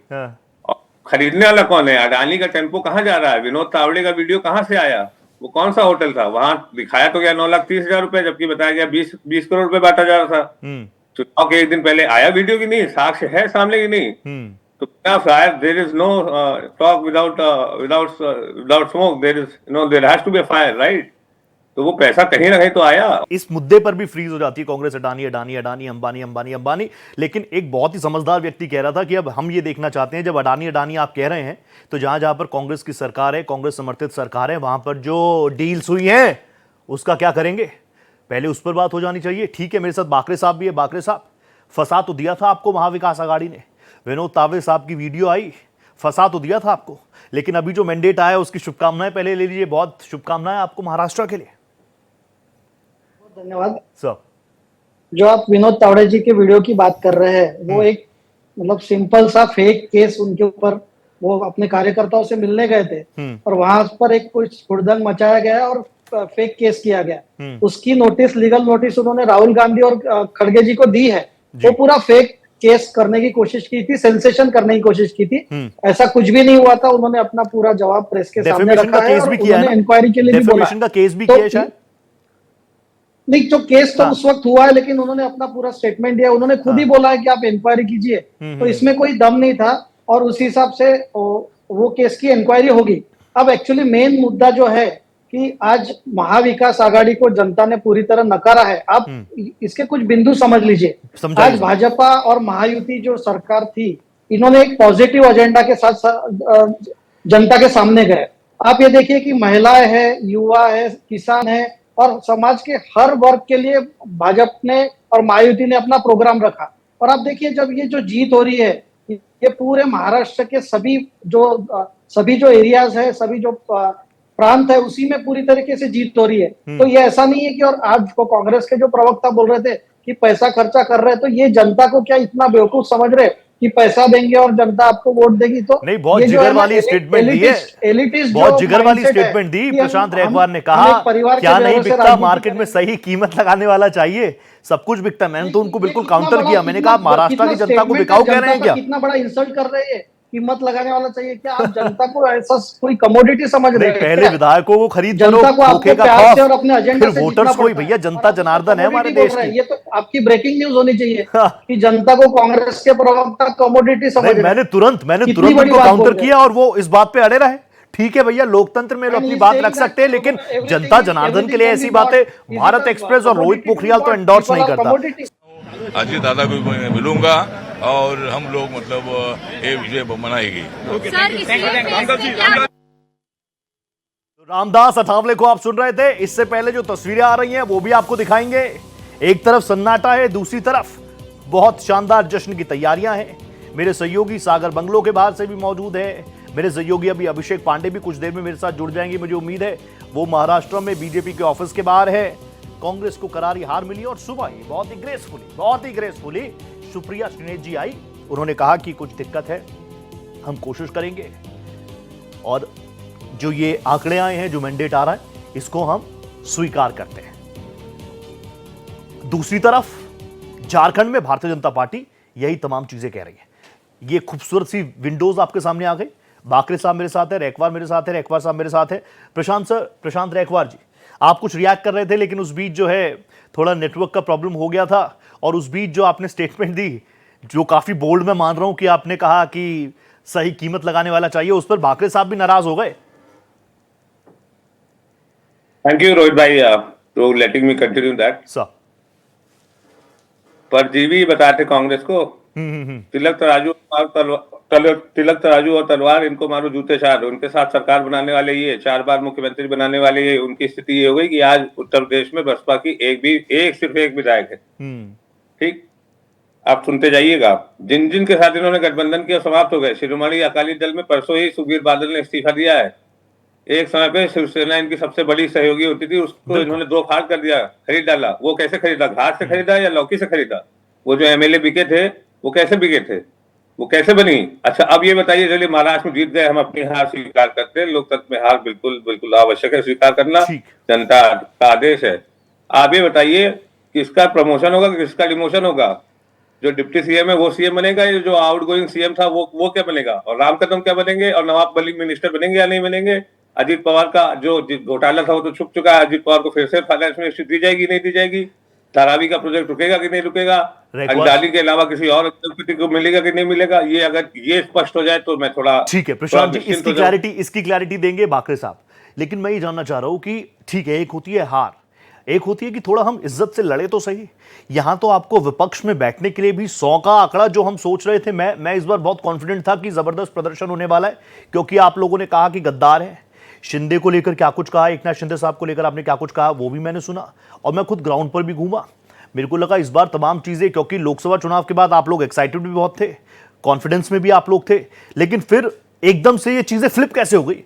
खरीदने वाला कौन है? अडानी का टेम्पो कहाँ जा रहा है? विनोद तावड़े का वीडियो कहाँ से आया? वो कौन सा होटल था? वहां दिखाया तो गया 9,30,000 रुपए, जबकि बताया गया 20 करोड़ रुपए बांटा जा रहा था। चुनाव के एक दिन पहले आया वीडियो की नहीं, साक्ष्य है सामने की नहीं। तो क्या fire, there is no talk without smoke, there has to be a fire, right? तो वो पैसा कहीं ना कहीं तो आया। इस मुद्दे पर भी फ्रीज हो जाती है कांग्रेस, अडानी, अंबानी। लेकिन एक बहुत ही समझदार व्यक्ति कह रहा था कि अब हम ये देखना चाहते हैं, जब अडानी आप कह रहे हैं, तो जहां पर कांग्रेस की सरकार है, कांग्रेस समर्थित सरकार है, वहां पर जो डील्स हुई हैं उसका क्या करेंगे? पहले उस पर बात हो जानी चाहिए। ठीक है, मेरे साथ बाकरे साहब भी है। बाकरे साहब, फंसा तो दिया था आपको महाविकास आघाड़ी ने, विनोद तावड़े साहब की वीडियो आई, फंसा तो दिया था आपको, लेकिन अभी जो मैंडेट आया उसकी शुभकामनाएं पहले ले लीजिए। बहुत शुभकामनाएं आपको महाराष्ट्र के लिए। धन्यवाद सर। जो आप विनोद तावड़े जी के वीडियो की बात कर रहे हैं, वो एक मतलब सिंपल सा फेक केस उनके ऊपर, वो अपने कार्यकर्ताओं से मिलने गए थे और वहां पर एक कुछ हुड़दंग मचाया गया और फेक केस किया गया। उसकी नोटिस, लीगल नोटिस उन्होंने राहुल गांधी और खड़गे जी को दी है। वो पूरा फेक केस करने की कोशिश की थी, सेंसेशन करने की कोशिश की थी। ऐसा कुछ भी नहीं हुआ था। उन्होंने अपना पूरा जवाब प्रेस के सामने रखा है और उन्होंने इंक्वायरी के लिए भी बोला। का केस भी किया शायद नहीं, जो केस तो उस वक्त हुआ है, लेकिन उन्होंने अपना पूरा स्टेटमेंट दिया। उन्होंने खुद ही बोला है कि आप इंक्वायरी कीजिए, तो इसमें कोई दम नहीं था और उस हिसाब से वो केस की इंक्वायरी होगी। अब एक्चुअली मेन मुद्दा जो है कि आज महाविकास आघाड़ी को जनता ने पूरी तरह नकारा है। आप इसके कुछ बिंदु समझ लीजिए। आज भाजपा और महायुति जो सरकार थी, इन्होंने एक पॉजिटिव एजेंडा के साथ जनता के सामने गए। आप ये देखिए कि महिलाएं हैं, युवा है, किसान है और समाज के हर वर्ग के लिए भाजपा ने और महायुति ने अपना प्रोग्राम रखा। और आप देखिए जब ये जो जीत हो रही है, ये पूरे महाराष्ट्र के सभी जो एरियाज है, सभी जो प्रांत है, उसी में पूरी तरीके से जीत हो रही है। तो ये ऐसा नहीं है कि, और आज को कांग्रेस के जो प्रवक्ता बोल रहे थे कि पैसा खर्चा कर रहे हैं, तो ये जनता को क्या इतना बेवकूफ समझ रहे कि पैसा देंगे और जनता आपको वोट देगी? तो नहीं, बहुत जिगर वाली स्टेटमेंट दी है, बहुत जिगर वाली स्टेटमेंट दी प्रशांत रेखवार ने। कहा क्या नहीं बिकता, मार्केट में सही कीमत लगाने वाला चाहिए, सब कुछ बिकता है। मैंने तो उनको बिल्कुल काउंटर किया, मैंने कहा महाराष्ट्र की जनता को बिकाऊ कह रहे हैं क्या? कितना बड़ा इंसल्ट कर रहे हैं, कीमत लगाने वाला चाहिए क्या? आप जनता को ऐसा कोई कमोडिटी समझ रहे हैं? पहले विधायकों को खरीद करो, जनता को आपके प्यार से और अपने एजेंडा फिर से वोटर्स को ही। भैया जनता जनार्दन है हमारे देश की। ये तो आपकी ब्रेकिंग न्यूज होनी चाहिए कि जनता को कांग्रेस के प्रवक्ता कमोडिटी समझ रहे हैं। मैंने तुरंत उनको काउंटर किया और वो इस बात पे अड़े रहे। ठीक है भैया, लोकतंत्र में अपनी बात रख सकते हैं, लेकिन जनता जनार्दन के लिए ऐसी बातें भारत एक्सप्रेस और रोहित पोखरियाल तो एंडोर्स नहीं करता। अजीत दादा को मैं मिलूंगा और हम लोग मतलब ये विजय मनाएगी। रामदास अठावले को आप सुन रहे थे। इससे पहले जो तस्वीरें आ रही हैं वो भी आपको दिखाएंगे। एक तरफ सन्नाटा है, दूसरी तरफ बहुत शानदार जश्न की तैयारियां हैं। मेरे सहयोगी सागर बंगलो के बाहर से भी मौजूद है। मेरे सहयोगी अभी अभिषेक पांडे भी कुछ देर में मेरे साथ जुड़ जाएंगे, मुझे उम्मीद है। वो महाराष्ट्र में बीजेपी के ऑफिस के बाहर है। कांग्रेस को करारी हार मिली और सुबह ही बहुत ही ग्रेसफुली सुप्रिया श्रीनेत जी आई। उन्होंने कहा कि कुछ दिक्कत है, हम कोशिश करेंगे, और जो ये आंकड़े आए हैं, जो मैंडेट आ रहा है, इसको हम स्वीकार करते हैं। दूसरी तरफ झारखंड में भारतीय जनता पार्टी यही तमाम चीजें कह रही है। ये खूबसूरत सी विंडोज आपके सामने आ गई। बाकरे साहब मेरे साथ है, रेखवार मेरे साथ है, रेखवार साहब मेरे साथ है। प्रशांत रेखवार जी, आप कुछ रिएक्ट कर रहे थे, लेकिन उस बीच जो है थोड़ा नेटवर्क का प्रॉब्लम हो गया था, और उस बीच जो आपने स्टेटमेंट दी, जो काफी बोल्ड मैं मान रहा हूं कि आपने कहा कि सही कीमत लगाने वाला चाहिए, उस पर बाकरे साहब भी नाराज हो गए। थैंक यू रोहित भाई for letting me continue that sir. परजीवी बताते कांग्रेस को, तिलक तराजू और तलवार, इनको मारो जूते चार। उनके साथ सरकार बनाने वाले ये, 4 बार मुख्यमंत्री बनाने वाले ये, उनकी स्थिति ये हो गई कि आज उत्तर प्रदेश में बसपा की सिर्फ एक विधायक है। ठीक, आप सुनते जाइएगा। जिन जिन के साथ इन्होंने गठबंधन किया समाप्त हो गए। शिरोमणि अकाली दल में परसों ही सुखबीर बादल ने इस्तीफा दिया है। एक समय पे शिवसेना इनकी सबसे बड़ी सहयोगी होती थी, उसको इन्होंने 2 फाड़ कर दिया, खरीद डाला। वो कैसे खरीदा? घास से खरीदा या लौकी से खरीदा? वो जो एमएलए बिके थे, वो कैसे बिके थे? वो कैसे बनी? अच्छा, अब ये बताइए, चलिए महाराष्ट्र में जीत गए, हम अपनी हार स्वीकार करते हैं। लोकतंत्र में हार बिल्कुल आवश्यक है, स्वीकार करना जनता का आदेश है। आप ये बताइए, किसका प्रमोशन होगा, किसका डिमोशन होगा? जो डिप्टी सीएम है वो सीएम बनेगा, या जो आउटगोइंग सीएम था वो क्या बनेगा? और राम कदम क्या बनेंगे? और नवाब मलिक मिनिस्टर बनेंगे या नहीं बनेंगे? अजीत पवार का जो घोटाला था वो तो छुप चुका है। अजीत पवार को फिर से फाइनेंस मिनिस्ट्री दी जाएगी, नहीं दी जाएगी? धारावी का प्रोजेक्ट रुकेगा कि नहीं रुकेगा? अंडाली के अलावा किसी और को मिलेगा कि नहीं मिलेगा? ये अगर ये स्पष्ट हो जाए तो मैं थोड़ा ठीक है प्रशांत जी, इसकी क्लैरिटी देंगे बाकरे साहब। लेकिन मैं ये जानना चाह रहा हूं कि ठीक है, एक होती है हार, एक होती है कि थोड़ा हम इज्जत से लड़े तो सही। यहां तो आपको विपक्ष में बैठने के लिए भी 100 का आंकड़ा जो हम सोच रहे थे, मैं इस बार बहुत कॉन्फिडेंट था कि जबरदस्त प्रदर्शन होने वाला है, क्योंकि आप लोगों ने कहा कि गद्दार है। शिंदे को लेकर क्या कुछ कहा, एकनाथ शिंदे साहब को लेकर आपने क्या कुछ कहा, वो भी मैंने सुना, और मैं खुद ग्राउंड पर भी घूमा। मेरे को लगा इस बार तमाम चीजें, क्योंकि लोकसभा चुनाव के बाद आप लोग एक्साइटेड भी बहुत थे, कॉन्फिडेंस में भी आप लोग थे, लेकिन फिर एकदम से ये चीजें फ्लिप कैसे हो गई?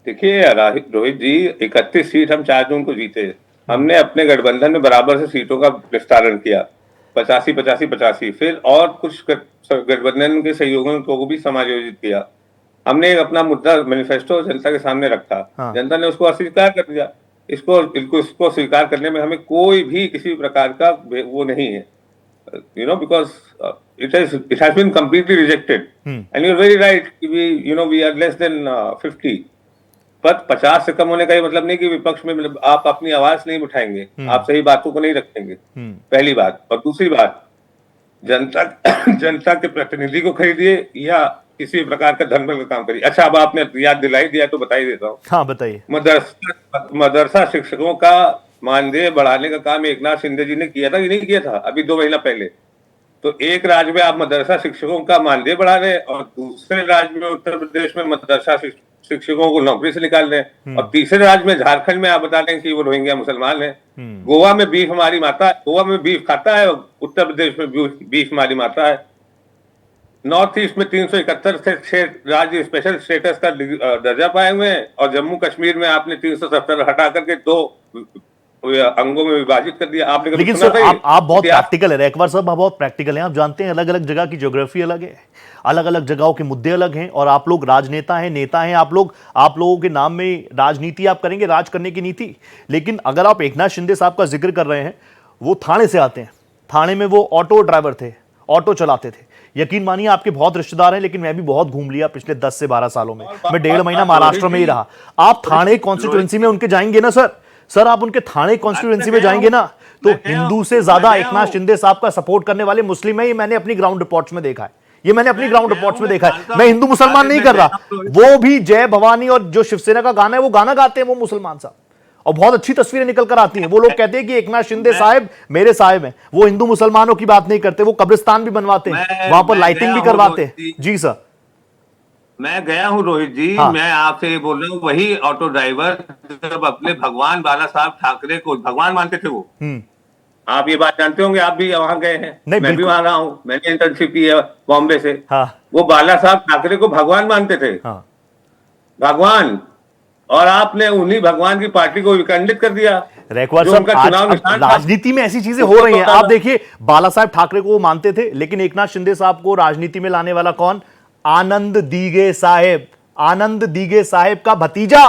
देखिए रोहित जी, 31 सीट हम 4 जून को जीते। हमने अपने गठबंधन में बराबर से सीटों का विस्तारण किया, 85-85-85। फिर और कुछ गठबंधन के सहयोगियों को भी समायोजित किया। हमने अपना मुद्दा मैनिफेस्टो जनता के सामने रखा। जनता ने उसको अस्वीकार कर दिया। इसको स्वीकार करने में हमें कोई भी किसी प्रकार का वो नहीं है, because it has been completely rejected. And you're very right, we are less than 50. पर 50 से कम होने का ये मतलब नहीं कि विपक्ष में आप अपनी आवाज नहीं उठाएंगे, आप सही बातों को नहीं रखेंगे, पहली बात। और दूसरी बात, जनता के प्रतिनिधि को खरीदिए या किसी प्रकार का धर्म का काम करिए। अच्छा, अब आपने याद दिलाई दिया तो बता ही देता हूँ। हाँ बताइए। मदरसा शिक्षकों का मानदेय बढ़ाने का काम एकनाथ शिंदे जी ने किया था कि नहीं किया था अभी 2 महीना पहले? तो एक राज्य में आप मदरसा शिक्षकों का मानदेय बढ़ा रहे और दूसरे राज्य में उत्तर प्रदेश में मदरसा शिक्षकों को नौकरी से निकाल दें। और तीसरे राज्य में झारखंड में आप बता दें कि वो रोहिंग्या मुसलमान है। गोवा में बीफ हमारी माता, गोवा में बीफ खाता है, उत्तर प्रदेश में बीफ हमारी माता है। नॉर्थ ईस्ट में 371 राज्य स्पेशल स्टेटस का दर्जा पाए हुए हैं, और जम्मू कश्मीर में आपने 370 हटा करके 2 अंगों में विभाजित कर दिया। आपने लेकिन सर आप बहुत प्रैक्टिकल है, रेखवार साहब आप बहुत प्रैक्टिकल हैं। आप जानते हैं अलग अलग जगह की ज्योग्राफी अलग है, अलग अलग जगहों के मुद्दे अलग हैं, और आप लोग राजनेता हैं, नेता हैं, आप लोगों के नाम में राजनीति आप करेंगे, राज करने की नीति। लेकिन अगर आप एकनाथ शिंदे साहब का जिक्र कर रहे हैं, वो थाने से आते हैं, थाने में वो ऑटो ड्राइवर थे, ऑटो चलाते थे। यकीन मानिए आपके बहुत रिश्तेदार हैं, लेकिन मैं भी बहुत घूम लिया पिछले 10 से 12 सालों में। मैं 1.5 महीना महाराष्ट्र में ही रहा। आप थाने कॉन्स्टिट्यूएंसी में उनके जाएंगे ना सर आप उनके थाने कॉन्स्टिट्यूएंसी में जाएंगे ना, तो हिंदू से ज्यादा एकनाथ शिंदे साहब का सपोर्ट करने वाले मुस्लिम है। ये मैंने अपनी ग्राउंड रिपोर्ट्स में देखा है, ये मैंने अपनी ग्राउंड रिपोर्ट्स में देखा है। मैं हिंदू मुसलमान नहीं कर रहा। वो भी जय भवानी और जो शिवसेना का गाना है वो गाना गाते हैं वो मुसलमान साहब, और बहुत अच्छी तस्वीरें निकल कर आती हैं। वो लोग कहते हैं कि एकनाथ शिंदे साहब मेरे साहिब हैं। वो हिंदू मुसलमानों की बात नहीं करते, वो कब्रिस्तान भी बनवाते हैं, वहां पर लाइटिंग भी करवाते हैं। जी सर, मैं गया हूँ रोहित जी। हाँ। मैं आपसे ये बोल रहा हूँ, वही ऑटो ड्राइवर जब अपने भगवान बाला साहब ठाकरे को भगवान मानते थे वो, आप ये बात जानते होंगे, आप भी वहां गए हैं, मैं भी वहां रहा हूँ, मैंने इंटर्नशिप की है बॉम्बे से। हाँ। वो बाला साहब ठाकरे को भगवान मानते थे। हाँ। भगवान, और आपने उन्हीं भगवान की पार्टी को विखंडित कर दिया। रेखवार साहब आज राजनीति में ऐसी चीजें हो रही हैं। आप देखिए बाला साहब ठाकरे को वो मानते थे, लेकिन एकनाथ शिंदे साहब को राजनीति में लाने वाला कौन? आनंद दीगे साहेब, आनंद दीगे साहेब का भतीजा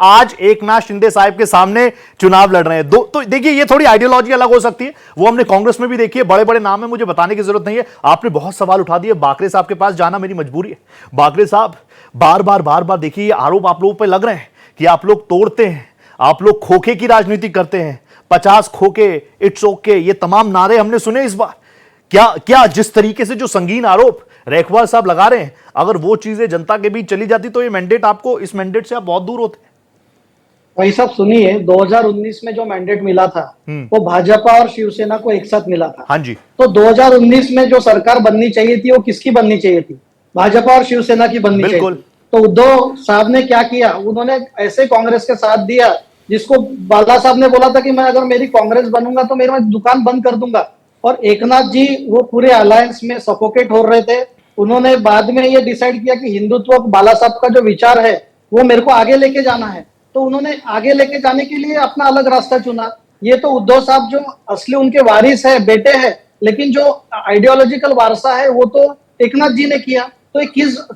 आज एकनाथ शिंदे साहब के सामने चुनाव लड़ रहे हैं। तो देखिए ये थोड़ी आइडियोलॉजी अलग हो सकती है, वो हमने कांग्रेस में भी देखी है। बड़े बड़े नाम है, मुझे बताने की जरूरत नहीं है। आपने बहुत सवाल उठा दिए, बाकरे साहब के पास जाना मेरी मजबूरी है। बाकरे साहब बार बार देखिए ये आरोप आप लोगों पर लग रहे हैं कि आप लोग तोड़ते हैं, आप लोग खोखे की राजनीति करते हैं, 50 खोखे, इट्स ओके, ये तमाम नारे हमने सुने इस बार। क्या जिस तरीके से जो संगीन आरोप रेखवार साहब लगा रहे हैं, अगर वो चीजें जनता के बीच चली जाती तो ये मैंडेट आपको, इस मैंडेट से आप बहुत दूर होते। वही सब सुनिए, 2019 में जो मैंडेट मिला था वो भाजपा और शिवसेना को एक साथ मिला था। हाँ जी। तो 2019 में जो सरकार बननी चाहिए थी वो किसकी बननी चाहिए थी? भाजपा और शिवसेना की बननी चाहिए थी। तो उद्धव साहब ने क्या किया, उन्होंने ऐसे कांग्रेस के साथ दिया जिसको बाला साहब ने बोला था कि मैं अगर मेरी कांग्रेस बनूंगा तो मेरी दुकान बंद कर दूंगा। और एकनाथ जी वो पूरे अलायंस में सफोकेट हो रहे थे। उन्होंने बाद में ये डिसाइड किया कि हिंदुत्व बाला साहब का जो विचार है वो मेरे को आगे लेके जाना है, तो उन्होंने आगे लेके जाने के लिए अपना अलग रास्ता चुना। ये तो उद्धव साहब जो असली उनके वारिस है, बेटे हैं, लेकिन जो आइडियोलॉजिकल वारसा है वो तो एकनाथ जी ने किया। तो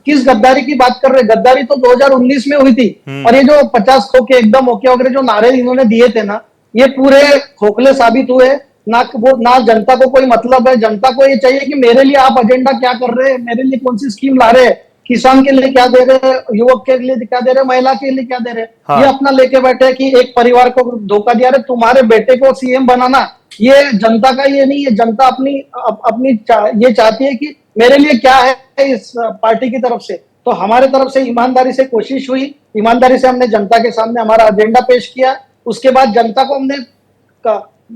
किस गद्दारी की बात कर रहे? गद्दारी तो 2019 में हुई थी। और ये जो 50 खोखे एकदम ओके वगैरह जो नारे इन्होंने दिए थे ना, ये पूरे खोखले साबित हुए। ना जनता को कोई मतलब है। जनता को ये चाहिए कि मेरे लिए आप एजेंडा क्या कर रहे हैं, मेरे लिए कौन सी स्कीम ला रहे हैं, किसान के लिए क्या दे रहे हैं, युवक के लिए क्या दे रहे हैं, महिला के लिए क्या दे रहे हैं। हाँ। ये अपना लेके बैठे कि एक परिवार को धोखा दिया रहे, तुम्हारे बेटे को सीएम बनाना, ये जनता का ये नहीं है। जनता अपनी ये चाहती है कि मेरे लिए क्या है इस पार्टी की तरफ से। तो हमारे तरफ से ईमानदारी से कोशिश हुई, ईमानदारी से हमने जनता के सामने हमारा एजेंडा पेश किया। उसके बाद जनता को हमने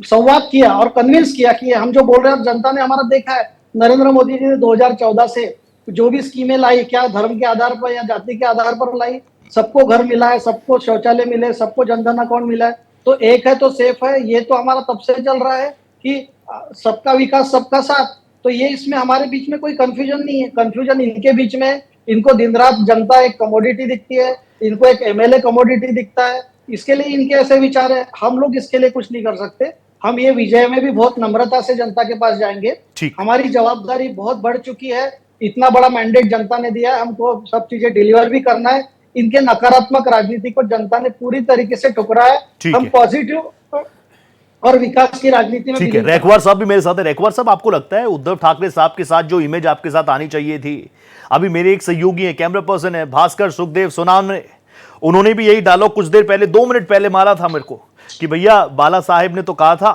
संवाद किया और कन्विंस किया कि हम जो बोल रहे हैं जनता ने हमारा देखा है। नरेंद्र मोदी जी ने 2014 से जो भी स्कीमें लाई, क्या धर्म के आधार पर या जाति के आधार पर लाई, सबको घर मिला है, सबको शौचालय मिले, सबको जनधन अकाउंट मिला है। तो एक है तो सेफ है, ये तो हमारा तब से चल रहा है कि सबका विकास सबका साथ। तो ये इसमें हमारे बीच में कोई कंफ्यूजन नहीं है। कंफ्यूजन इनके बीच में, इनको दिन रात जनता एक कमोडिटी दिखती है, इनको एक एमएलए कमोडिटी दिखता है, इसके लिए इनके ऐसे विचार है। हम लोग इसके लिए कुछ नहीं कर सकते। हम ये विजय में भी बहुत नम्रता से जनता के पास जाएंगे। हमारी जवाबदारी बहुत बढ़ चुकी है, इतना बड़ा मैंडेट जनता ने दिया है, हमको सब चीजें डिलीवर भी करना है। इनके नकारात्मक राजनीति को जनता ने पूरी तरीके से ठुकरा है। हम पॉजिटिव और विकास की राजनीति में। ठीक है, रेखवार साहब भी मेरे साथ है। रेखवार साहब, आपको लगता है उद्धव ठाकरे साहब के साथ जो इमेज आपके साथ आनी चाहिए थी, अभी मेरे एक सहयोगी है, कैमरा पर्सन है भास्कर सुखदेव सोनावने, उन्होंने भी यही डायलॉग कुछ देर पहले, 2 मिनट पहले मारा था मेरे को कि भैया बाला साहेब ने तो कहा था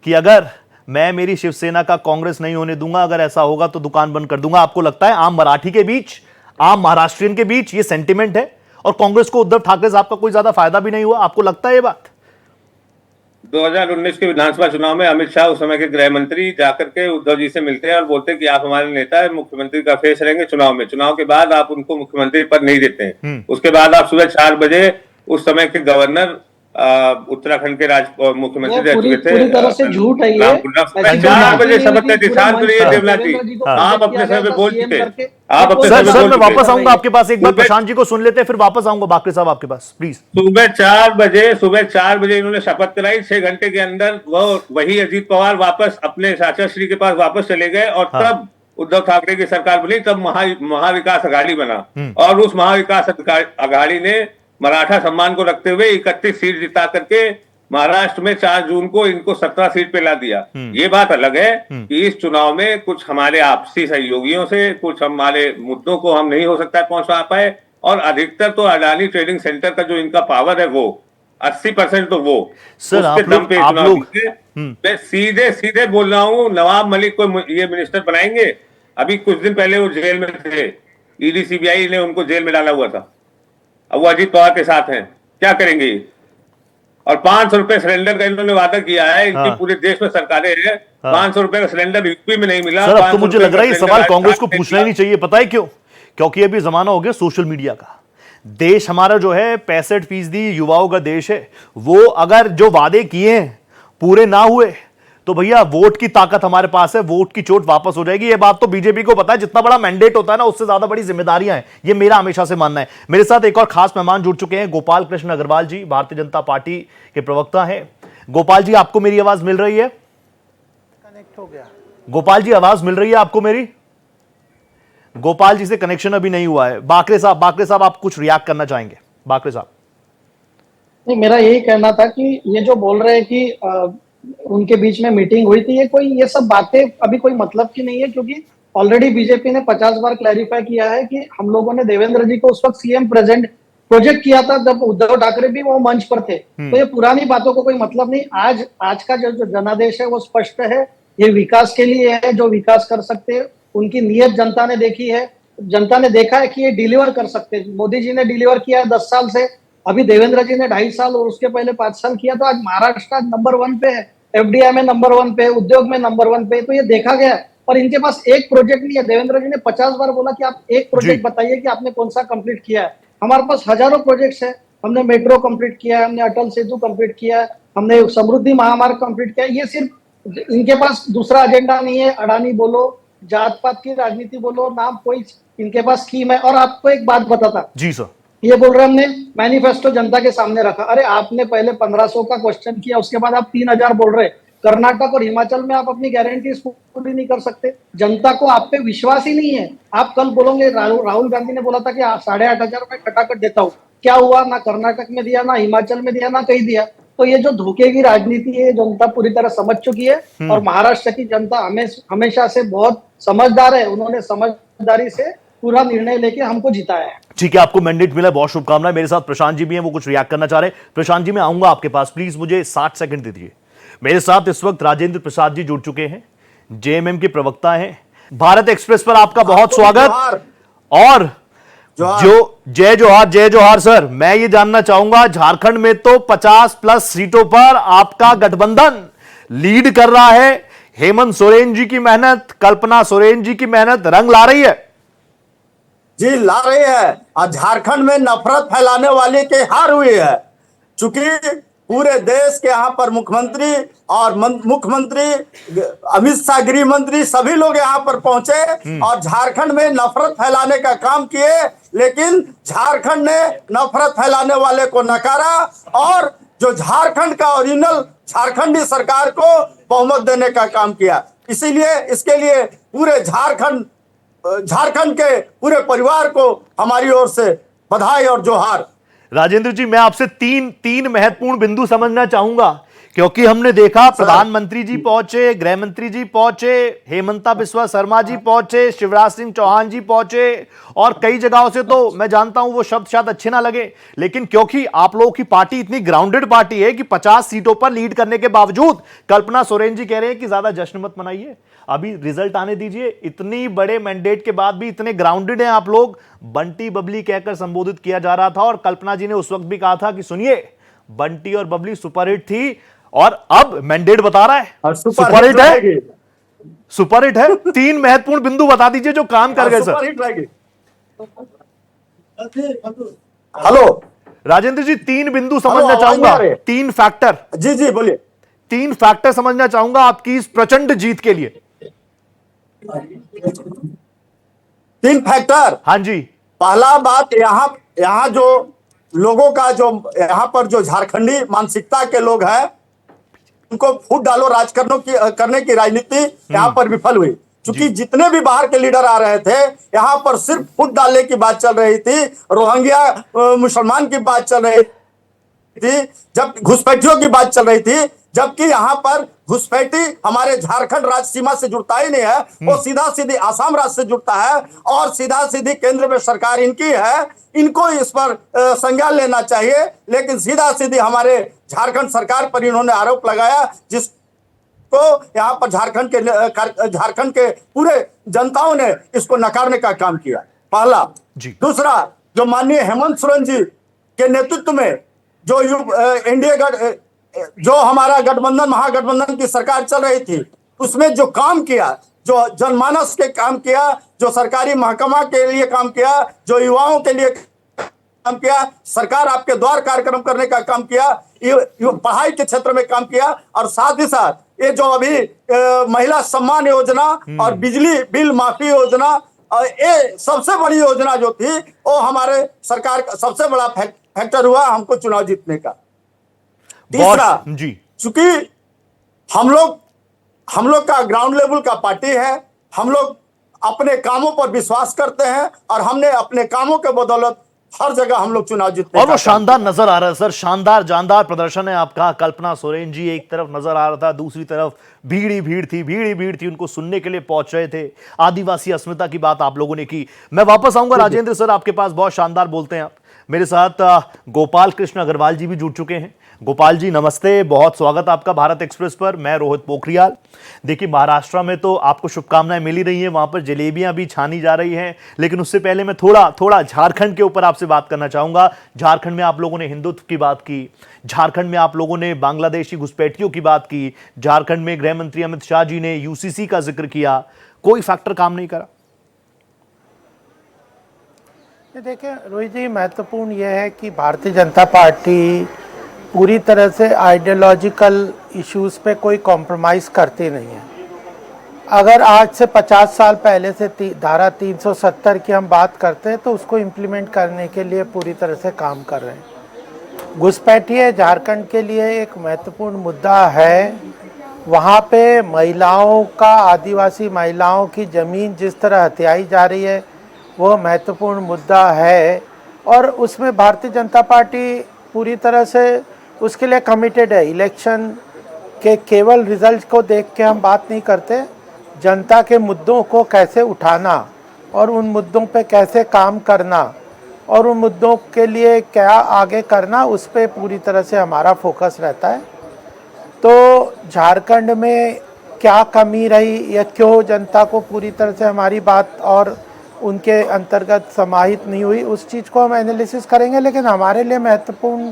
कि अगर मैं मेरी शिवसेना का कांग्रेस नहीं होने दूंगा, अगर ऐसा होगा तो दुकान बंद कर दूंगा। आपको लगता है आम मराठी के बीच, आम महाराष्ट्रियन के बीच ये सेंटिमेंट है और कांग्रेस को उद्धव ठाकरे साहब का कोई ज्यादा फायदा भी नहीं हुआ? आपको लगता है ये बात? 2019 के विधानसभा चुनाव में अमित शाह उस समय के गृह मंत्री जाकर के उद्धव जी से मिलते हैं और बोलते हैं कि आप हमारे नेता है, मुख्यमंत्री का फेस रहेंगे चुनाव में। चुनाव के बाद आप उनको मुख्यमंत्री पद नहीं देते हैं। उसके बाद आप सुबह 4 बजे उस समय के गवर्नर उत्तराखंड के मुख्यमंत्री रह चुके थे, पूरी तरह से झूठ है ये। 4 बजे शपथ लेती। शांत रहिए देवनाथ जी, आप अपने समय पे बोल चुके। आप अपने सर मैं वापस आऊंगा आपके पास, एक बार प्रशांत जी को सुन लेते हैं, फिर वापस आऊंगा बाकरे साहब आपके पास, प्लीज। सुबह 4 बजे इन्होंने शपथ कराई। 6 घंटे के अंदर वही अजीत पवार वापस अपने चाचा श्री के पास वापस चले गए और तब उद्धव ठाकरे की सरकार बनी, तब महाविकास अघाड़ी बना और उस महाविकास अघाड़ी ने मराठा सम्मान को रखते हुए 31 सीट जिता करके महाराष्ट्र में 4 जून को इनको 17 सीट पे ला दिया। ये बात अलग है कि इस चुनाव में कुछ हमारे आपसी सहयोगियों से कुछ हमारे मुद्दों को हम नहीं हो सकता है पहुंचा पाए, और अधिकतर तो अडानी ट्रेडिंग सेंटर का जो इनका पावर है वो 80% तो वो सर उसके दम पे चुनाव जीते। मैं सीधे बोल रहा हूँ, नवाब मलिक को ये मिनिस्टर बनाएंगे। अभी कुछ दिन पहले वो जेल में थे, ईडी सीबीआई ने उनको जेल में डाला हुआ था। अब वो अजीत पवार के साथ हैं, क्या करेंगे? और 500 रुपए सिलेंडर का इन्होंने वादा किया है। इनकी पूरे देश में सरकारें हैं, 500 रुपए का सिलेंडर यूपी में नहीं मिला। सर अब तो मुझे लग रहा है ये सवाल कांग्रेस को पूछना ही नहीं चाहिए, पता है क्यों? क्योंकि अभी जमाना हो गया सोशल मीडिया का। देश हमारा जो है 65% युवाओं का देश है। वो अगर जो वादे किए हैं पूरे ना हुए तो भैया वोट की ताकत हमारे पास है, वोट की चोट वापस हो जाएगी। ये बात तो बीजेपी को पता है, जितना बड़ा मैंडेट होता है ना उससे ज्यादा बड़ी जिम्मेदारियां हैं, ये मेरा हमेशा से मानना है। मेरे साथ एक और खास मेहमान जुड़ चुके हैं, गोपाल कृष्ण अग्रवाल जी, भारतीय जनता पार्टी के प्रवक्ता हैं। गोपाल जी, आपको मेरी आवाज मिल रही है? कनेक्ट हो गया। गोपाल जी, आवाज मिल रही है आपको मेरी? गोपाल जी से कनेक्शन अभी नहीं हुआ है। बाकरे साहब आप कुछ रिएक्ट करना चाहेंगे? बाकरे साहब। नहीं, मेरा यही कहना था कि ये जो बोल रहे हैं कि उनके बीच में मीटिंग हुई थी, ये सब बातें अभी कोई मतलब की नहीं है, क्योंकि ऑलरेडी बीजेपी ने 50 बार क्लैरिफाई किया है कि हम लोगों ने देवेंद्र जी को उस वक्त सीएम प्रोजेक्ट किया था जब उद्धव ठाकरे भी वो मंच पर थे। तो ये पुरानी बातों को कोई मतलब नहीं। आज का जो जनादेश है वो स्पष्ट है, ये विकास के लिए है, जो विकास कर सकते हैं उनकी नीयत जनता ने देखी है। जनता ने देखा है कि ये डिलीवर कर सकते हैं। मोदी जी ने डिलीवर किया है 10 साल से, अभी देवेंद्र जी ने 2.5 साल और उसके पहले 5 साल किया। तो आज महाराष्ट्र नंबर 1 पे है, एफडीआई में नंबर 1 पे, उद्योग में नंबर 1 पे। तो ये देखा गया है। और इनके पास एक प्रोजेक्ट नहीं है। देवेंद्र जी ने 50 बार बोला कि आप एक प्रोजेक्ट बताइए कि आपने कौन सा कंप्लीट किया है। हमारे पास हजारों प्रोजेक्ट्स है। हमने मेट्रो कंप्लीट किया है, हमने अटल सेतु कंप्लीट किया है, हमने समृद्धि महामार्ग कंप्लीट किया है। ये सिर्फ इनके पास दूसरा एजेंडा नहीं है। अडानी बोलो, जात पात की राजनीति बोलो, नाम कोई इनके पास स्कीम है। और आपको एक बात बताता जी सर, ये बोल रहे हमने मैनिफेस्टो जनता के सामने रखा। अरे आपने पहले 1500 का क्वेश्चन किया, उसके बाद आप 3000 बोल रहे। कर्नाटक और हिमाचल में आप अपनी गारंटी पूरी नहीं कर सकते। जनता को आप पे विश्वास ही नहीं है। आप कल बोलोगे राहुल गांधी ने बोला था कि 8,500 में खटाखट देता हूँ, क्या हुआ? ना कर्नाटक में दिया, ना हिमाचल में दिया, ना कहीं दिया। तो ये जो धोखे की राजनीति है जनता पूरी तरह समझ चुकी है। और महाराष्ट्र की जनता हमेशा से बहुत समझदार है। उन्होंने समझदारी से पूरा निर्णय लेके हमको जिताया है। ठीक है, आपको मैंडेट मिला, बहुत शुभकामनाएं। मेरे साथ प्रशांत जी भी हैं, वो कुछ रिएक्ट करना चाह रहे हैं। प्रशांत जी, मैं आऊंगा आपके पास, प्लीज मुझे 60 सेकंड दे दीजिए। मेरे साथ इस वक्त राजेंद्र प्रसाद जी जुड़ चुके हैं, जेएमएम के प्रवक्ता हैं। भारत एक्सप्रेस पर आपका बहुत स्वागत। और जय जोहार सर। मैं ये जानना चाहूंगा, झारखंड में तो 50+ सीटों पर आपका गठबंधन लीड कर रहा है। हेमंत सोरेन जी की मेहनत, कल्पना सोरेन जी की मेहनत रंग ला रही है? जी, ला रही है। और झारखंड में नफरत फैलाने वाले के हार हुई है। चूंकि पूरे देश के यहाँ पर मुख्यमंत्री और मुख्यमंत्री अमित शाह, गृह मंत्री, सभी लोग यहाँ पर पहुंचे और झारखंड में नफरत फैलाने का काम किए। लेकिन झारखंड ने नफरत फैलाने वाले को नकारा और जो झारखंड का ओरिजिनल झारखंडी सरकार को बहुमत देने का काम किया। इसीलिए इसके लिए पूरे झारखंड के पूरे परिवार को हमारी ओर से बधाई और जोहार। राजेंद्र जी, मैं आपसे तीन महत्वपूर्ण बिंदु समझना चाहूंगा, क्योंकि हमने देखा प्रधानमंत्री जी पहुंचे, गृह मंत्री जी पहुंचे, हेमंता बिस्वा शर्मा जी पहुंचे, शिवराज सिंह चौहान जी पहुंचे, और कई जगहों से तो मैं जानता हूं वो शब्द शायद अच्छे ना लगे, लेकिन क्योंकि आप लोगों की पार्टी इतनी ग्राउंडेड पार्टी है कि 50 सीटों पर लीड करने के बावजूद कल्पना सोरेन जी कह रहे हैं कि ज्यादा जश्न मत मनाइए, अभी रिजल्ट आने दीजिए। इतनी बड़े मैंडेट के बाद भी इतने ग्राउंडेड हैं आप लोग। बंटी बबली कहकर संबोधित किया जा रहा था और कल्पना जी ने उस वक्त भी कहा था कि सुनिए, बंटी और बबली सुपरहिट थी, और अब मैंडेट बता रहा है सुपरहिट है, सुपरहिट है। 3 महत्वपूर्ण बिंदु बता दीजिए जो काम कर गए सर। सुपरहिट रहेगी। हेलो राजेंद्र जी, 3 बिंदु हेलो, समझना आवाज चाहूंगा, नहीं आ रही? 3 फैक्टर। जी जी बोलिए। 3 फैक्टर समझना चाहूंगा आपकी इस प्रचंड जीत के लिए। 3 फैक्टर। हाँ जी। पहला बात, यहाँ जो लोगों का जो यहाँ पर जो झारखंडी मानसिकता के लोग हैं, उनको फूट डालो राज करने की राजनीति यहाँ पर विफल हुई। क्योंकि जितने भी बाहर के लीडर आ रहे थे, यहाँ पर सिर्फ फूट डालने की बात चल रही थी, रोहिंग्या मुसलमान की बात चल रही थी, जब घुसपैठियों की बात चल रही थी, जबकि यहाँ पर घुसपैठी हमारे झारखंड राज्य सीमा से जुड़ता ही नहीं है, वो सीधा सीधी आसाम राज्य से जुड़ता है और सीधा सीधी केंद्र में सरकार इनकी है। इनको इस पर संज्ञान लेना चाहिए, लेकिन सीधा सीधी हमारे झारखंड सरकार पर इन्होंने आरोप लगाया, जिसको यहाँ पर झारखंड के पूरे जनताओं ने इसको नकारने का काम किया। पहला। दूसरा, जो माननीय हेमंत सोरेन जी के नेतृत्व में जो एनडीए जो हमारा गठबंधन महागठबंधन की सरकार चल रही थी, उसमें जो काम किया, जो जनमानस के काम किया, जो सरकारी महकमा के लिए काम किया, जो युवाओं के लिए काम किया, सरकार आपके द्वार कार्यक्रम करने का काम किया, पढ़ाई के क्षेत्र में काम किया, और साथ ही साथ ये जो अभी महिला सम्मान योजना और बिजली बिल माफी योजना, ये सबसे बड़ी योजना जो थी, वो हमारे सरकार का सबसे बड़ा फैक्टर हुआ हमको चुनाव जीतने का। तीसरा जी, चूंकि हम लोग का ग्राउंड लेवल का पार्टी है, हम लोग अपने कामों पर विश्वास करते हैं और हमने अपने कामों के बदौलत हर जगह हम लोग चुनाव जीतते हैं। और वो शानदार नजर आ रहा है सर, शानदार जानदार प्रदर्शन है आपका। कल्पना सोरेन जी एक तरफ नजर आ रहा था, दूसरी तरफ भीड़ थी, उनको सुनने के लिए पहुंच रहे थे। आदिवासी अस्मिता की बात आप लोगों ने की। मैं वापस आऊंगा राजेंद्र सर आपके पास, बहुत शानदार बोलते हैं आप। मेरे साथ गोपाल कृष्ण अग्रवाल जी भी जुड़ चुके हैं। गोपाल जी नमस्ते, बहुत स्वागत आपका भारत एक्सप्रेस पर। मैं रोहित पोखरियाल। देखिए, महाराष्ट्र में तो आपको शुभकामनाएं मिल ही रही हैं, वहां पर जलेबियां भी छानी जा रही हैं, लेकिन उससे पहले मैं थोड़ा झारखंड के ऊपर आपसे बात करना चाहूंगा। झारखंड में आप लोगों ने हिंदुत्व की बात की, झारखंड में आप लोगों ने बांग्लादेशी घुसपैठियों की बात की, झारखंड में गृह मंत्री अमित शाह जी ने यूसीसी का जिक्र किया, कोई फैक्टर काम नहीं करा? देखिए रोहित जी, महत्वपूर्ण यह है कि भारतीय जनता पार्टी पूरी तरह से आइडियोलॉजिकल इश्यूज पे कोई कॉम्प्रोमाइज़ करती नहीं है। अगर आज से 50 साल पहले से धारा 370 की हम बात करते हैं तो उसको इम्प्लीमेंट करने के लिए पूरी तरह से काम कर रहे हैं। घुसपैठिए झारखंड के लिए एक महत्वपूर्ण मुद्दा है। वहाँ पे महिलाओं का, आदिवासी महिलाओं की ज़मीन जिस तरह हथियाई जा रही है, वो महत्वपूर्ण मुद्दा है और उसमें भारतीय जनता पार्टी पूरी तरह से उसके लिए कमिटेड है। इलेक्शन के केवल रिजल्ट को देख के हम बात नहीं करते, जनता के मुद्दों को कैसे उठाना और उन मुद्दों पे कैसे काम करना और उन मुद्दों के लिए क्या आगे करना, उस पे पूरी तरह से हमारा फोकस रहता है। तो झारखंड में क्या कमी रही या क्यों जनता को पूरी तरह से हमारी बात और उनके अंतर्गत समाहित नहीं हुई, उस चीज़ को हम एनालिसिस करेंगे। लेकिन हमारे लिए महत्वपूर्ण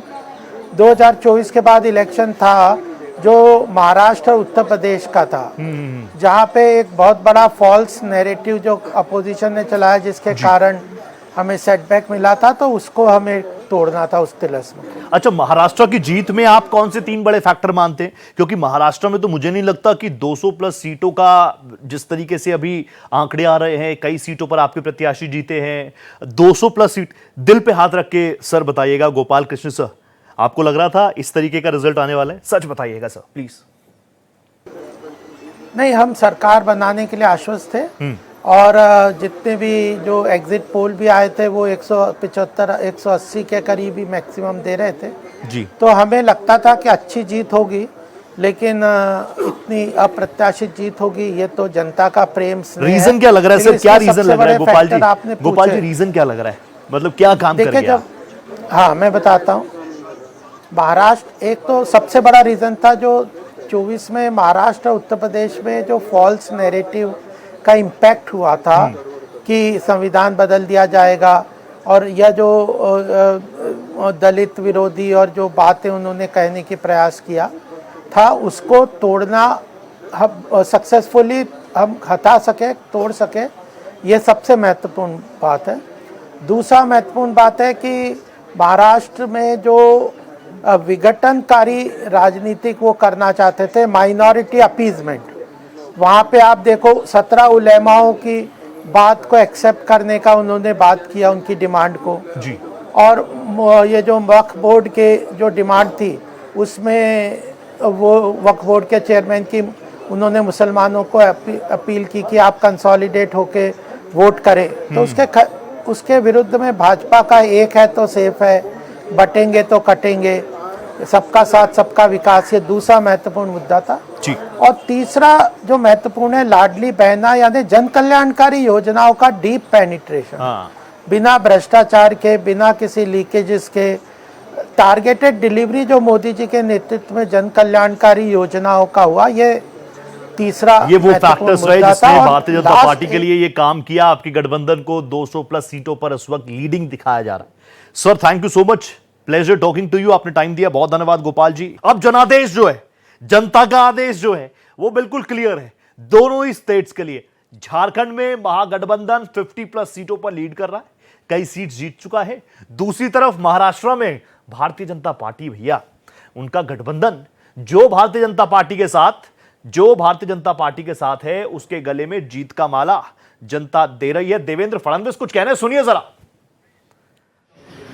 2024 के बाद इलेक्शन था जो महाराष्ट्र और उत्तर प्रदेश का था, जहाँ पे एक बहुत बड़ा फॉल्स नैरेटिव जो अपोजिशन ने चलाया, जिसके कारण हमें सेटबैक मिला था, तो उसको हमें तोड़ना था उस तिलिस्म को। अच्छा, महाराष्ट्र की जीत में आप कौन से 3 बड़े फैक्टर मानते हैं? क्योंकि महाराष्ट्र में तो मुझे नहीं लगता कि 200 प्लस सीटों का जिस तरीके से अभी आंकड़े आ रहे हैं, कई सीटों पर आपके प्रत्याशी जीते हैं, 200 प्लस सीट। दिल पे हाथ रख के सर बताइएगा, गोपाल कृष्ण सर, आपको लग रहा था इस तरीके का रिजल्ट आने वाला है? सच बताइएगा सर प्लीज। नहीं, हम सरकार बनाने के लिए आश्वस्त थे और जितने भी जो एग्जिट पोल भी आए थे वो 175-180 के करीब ही मैक्सिमम दे रहे थे जी। तो हमें लगता था कि अच्छी जीत होगी, लेकिन इतनी अप्रत्याशित जीत होगी, ये तो जनता का प्रेम स्नेह है। रीजन क्या लग रहा है सर? क्या रीजन लग रहा है गोपाल जी? गोपाल जी, रीजन क्या लग रहा है? मतलब क्या काम कर गया? जब हाँ मैं बताता हूँ। महाराष्ट्र एक तो सबसे बड़ा रीज़न था जो 24 में महाराष्ट्र उत्तर प्रदेश में जो फॉल्स नैरेटिव का इम्पैक्ट हुआ था कि संविधान बदल दिया जाएगा, और यह जो दलित विरोधी और जो बातें उन्होंने कहने की प्रयास किया, था उसको तोड़ना हम सक्सेसफुली हम हटा सके, तोड़ सके, ये सबसे महत्वपूर्ण बात है। दूसरा महत्वपूर्ण बात है कि महाराष्ट्र में जो विघटनकारी राजनीतिक वो करना चाहते थे, माइनॉरिटी अपीजमेंट, वहाँ पे आप देखो 17 उलेमाओं की बात को एक्सेप्ट करने का उन्होंने बात किया, उनकी डिमांड को जी। और ये जो वक्फ बोर्ड के जो डिमांड थी उसमें वो वक्फ बोर्ड के चेयरमैन की उन्होंने मुसलमानों को अपील की कि आप कंसोलिडेट होके वोट करें, तो उसके विरुद्ध में भाजपा का एक है तो सेफ है, बटेंगे तो कटेंगे, सबका साथ सबका विकास, ये दूसरा महत्वपूर्ण मुद्दा था जी। और तीसरा जो महत्वपूर्ण है, लाडली बहना यानी जन कल्याणकारी योजनाओं का डीप पेनिट्रेशन, बिना भ्रष्टाचार के, बिना किसी लीकेजेस के, टारगेटेड डिलीवरी जो मोदी जी के नेतृत्व में जन कल्याणकारी योजनाओं का हुआ, ये तीसरा ये वो फैक्टर्स रहे जिसने भारतीय जनता पार्टी के एक... लिए ये काम किया। आपकी गठबंधन को 200 प्लस सीटों पर इस वक्त लीडिंग दिखाया जा रहा है। Sir thank you so much, pleasure talking to you, आपने टाइम दिया, बहुत धन्यवाद गोपाल जी। अब जनादेश जो है, जनता का आदेश जो है वो बिल्कुल क्लियर है दोनों ही स्टेट्स के लिए। झारखंड में महागठबंधन 50 प्लस सीटों पर लीड कर रहा है, कई सीट जीत चुका है। दूसरी तरफ महाराष्ट्र में भारतीय जनता पार्टी, भैया उनका गठबंधन जो भारतीय जनता पार्टी के साथ है उसके गले में जीत का माला जनता दे रही है। देवेंद्र फडणवीस कुछ कहने, सुनिए जरा।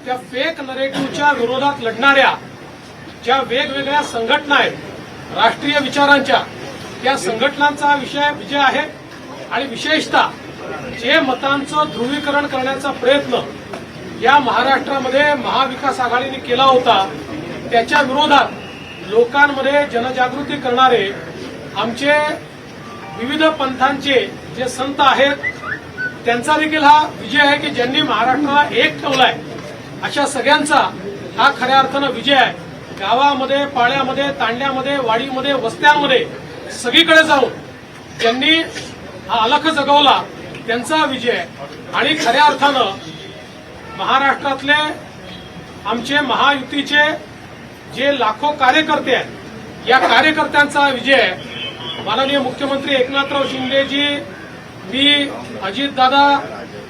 त्या फेक नरेटिव्हच्या विरोधात लढणाऱ्या ज्या वेगवेगळ्या संघटना आहेत राष्ट्रीय विचारांच्या, त्या संघटनांचा विजय आहे आणि विशेषतः जे मतांचं ध्रुवीकरण करण्याचा प्रयत्न या महाराष्ट्रामध्ये महाविकास आघाडीने केला होता, त्याच्या विरोधात लोकांमध्ये जनजागृती करणारे आमचे विविध पंथांचे जे संत आहेत त्यांचा देखील हा विजय आहे की ज्यांनी महाराष्ट्राला एक ठेवलाय, अशा सगळ्यांचा हा खऱ्या अर्थानं विजय आहे। गावामध्ये, पाड्यामध्ये, तांड्यामध्ये, वाडीमध्ये, वस्त्यांमध्ये सगळीकडे जाऊन ज्यांनी हा अलख जगवला त्यांचा विजय आहे। आणि खऱ्या अर्थानं महाराष्ट्रातले आमचे महायुतीचे जे लाखो कार्यकर्ते आहेत, या कार्यकर्त्यांचा विजय आहे। माननीय मुख्यमंत्री एकनाथराव शिंदेजी, मी, अजितदादा,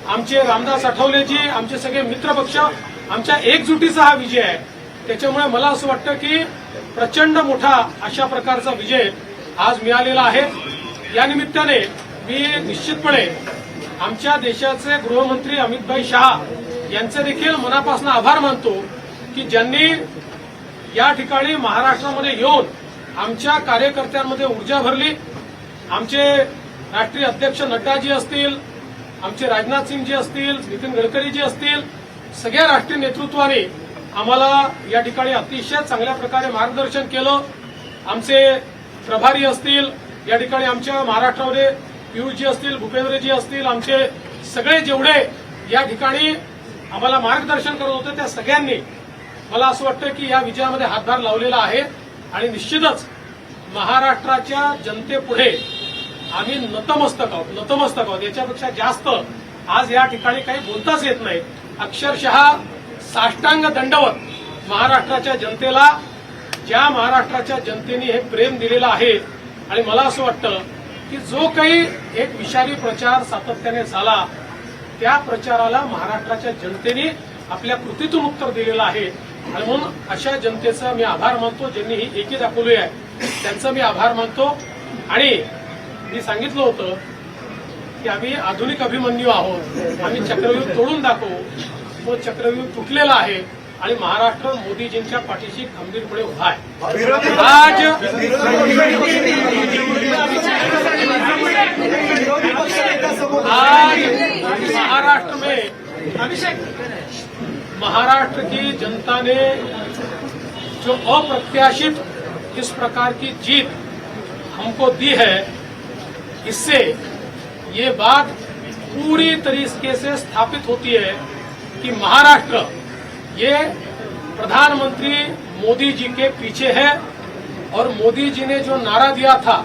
आमचे रामदास आठवलेजी, आमचे सगळे मित्रपक्ष, आमच्या एकजुटीचा हा विजय आहे। त्याच्यामुळे मला असं वाटतं की प्रचंड मोठा अशा प्रकारचा विजय आज मिळालेला आहे। या निमित्ताने मी निश्चितपणे आमच्या देशाचे गृहमंत्री अमितभाई शहा यांचे देखील मनापासून आभार मानतो की ज्यांनी या ठिकाणी महाराष्ट्रामध्ये येऊन आमच्या कार्यकर्त्यांमध्ये ऊर्जा भरली। आमचे राष्ट्रीय अध्यक्ष नड्डाजी असतील, आमचे राजनाथ सिंहजी असतील, नितीन गडकरीजी असतील, सगळ्या राष्ट्रीय नेतृत्वाने आम्हाला या ठिकाणी अतिशय चांगल्या प्रकारे मार्गदर्शन केलं। आमचे प्रभारी असतील, या ठिकाणी आमच्या महाराष्ट्रामध्ये पियुषजी असतील, भूपेंद्रजी असतील, आमचे सगळे जेवढे या ठिकाणी आम्हाला मार्गदर्शन करत होते त्या सगळ्यांनी मला असं वाटतं की या विजयामध्ये हातभार लावलेला आहे। आणि निश्चितच महाराष्ट्राच्या जनतेपुढे आम्ही नतमस्तक आहोत। याच्यापेक्षा जास्त आज या ठिकाणी काही बोलताच येत नाही। अक्षरशः साष्टांग दंडवत महाराष्ट्राच्या जनतेला, ज्या महाराष्ट्राच्या जनतेने हे प्रेम दिलेलं आहे। आणि मला असं वाटतं की जो काही एक विषारी प्रचार सातत्याने झाला, त्या प्रचाराला महाराष्ट्राच्या जनतेने आपल्या कृतीतून उत्तर दिलेलं आहे। आणि म्हणून अशा जनतेचा मी आभार मानतो, ज्यांनी ही एकी दाखवली आहे त्यांचा मी आभार मानतो। आणि मी सांगितलं होतं की आम्ही आधुनिक अभिमन्यू आहोत, आम्ही चक्रव्यूह तोडून दाखवू। तो चक्रव्यूह तुटलेला आहे आणि महाराष्ट्र मोदीजींच्या पाठीशी खंबीरपणे उभा आहे। आज महाराष्ट्र की जनता ने जो अप्रत्याशित इस प्रकार की जीत हमको दी है, इससे ये बात पूरी तरीके से स्थापित होती है कि महाराष्ट्र ये प्रधानमंत्री मोदी जी के पीछे है। और मोदी जी ने जो नारा दिया था,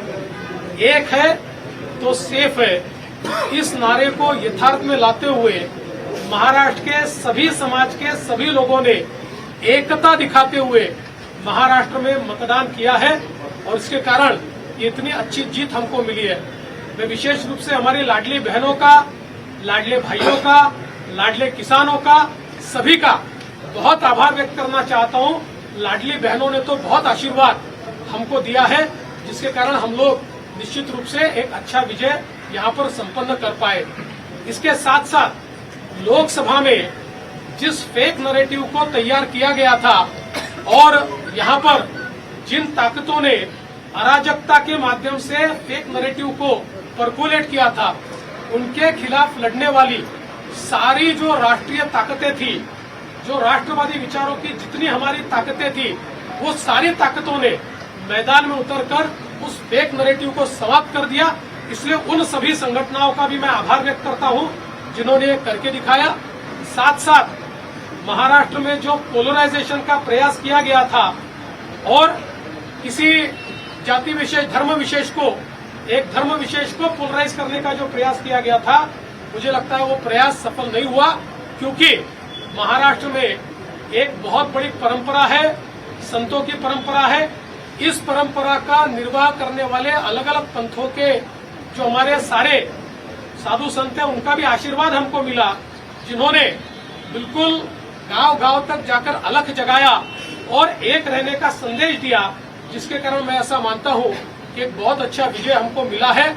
एक है तो सेफ है, इस नारे को यथार्थ में लाते हुए महाराष्ट्र के सभी समाज के सभी लोगों ने एकता दिखाते हुए महाराष्ट्र में मतदान किया है। और इसके कारण ये इतनी अच्छी जीत हमको मिली है। मैं विशेष रूप से हमारी लाडली बहनों का, लाडले भाइयों का, लाडले किसानों का, सभी का बहुत आभार व्यक्त करना चाहता हूं। लाडली बहनों ने तो बहुत आशीर्वाद हमको दिया है, जिसके कारण हम लोग निश्चित रूप से एक अच्छा विजय यहां पर संपन्न कर पाए। इसके साथ साथ लोकसभा में जिस फेक नैरेटिव को तैयार किया गया था और यहां पर जिन ताकतों ने अराजकता के माध्यम से फेक नैरेटिव को परकुलेट किया था, उनके खिलाफ लड़ने वाली सारी जो राष्ट्रीय ताकतें थी, जो राष्ट्रवादी विचारों की जितनी हमारी ताकतें थी, वो सारी ताकतों ने मैदान में उतरकर उस फेक नैरेटिव को समाप्त कर दिया। इसलिए उन सभी संगठनों का भी मैं आभार व्यक्त करता हूं जिन्होंने ये करके दिखाया। साथ साथ महाराष्ट्र में जो पोलराइजेशन का प्रयास किया गया था और किसी जाति विशेष, धर्म विशेष को, एक धर्म विशेष को पोलराइज करने का जो प्रयास किया गया था, मुझे लगता है वो प्रयास सफल नहीं हुआ, क्योंकि महाराष्ट्र में एक बहुत बड़ी परंपरा है, संतों की परंपरा है। इस परंपरा का निर्वाह करने वाले अलग अलग पंथों के जो हमारे सारे साधु संत हैं, उनका भी आशीर्वाद हमको मिला, जिन्होंने बिल्कुल गांव-गांव तक जाकर अलख जगाया और एक रहने का संदेश दिया, जिसके कारण मैं ऐसा मानता हूं कि एक बहुत अच्छा विजय हमको मिला है।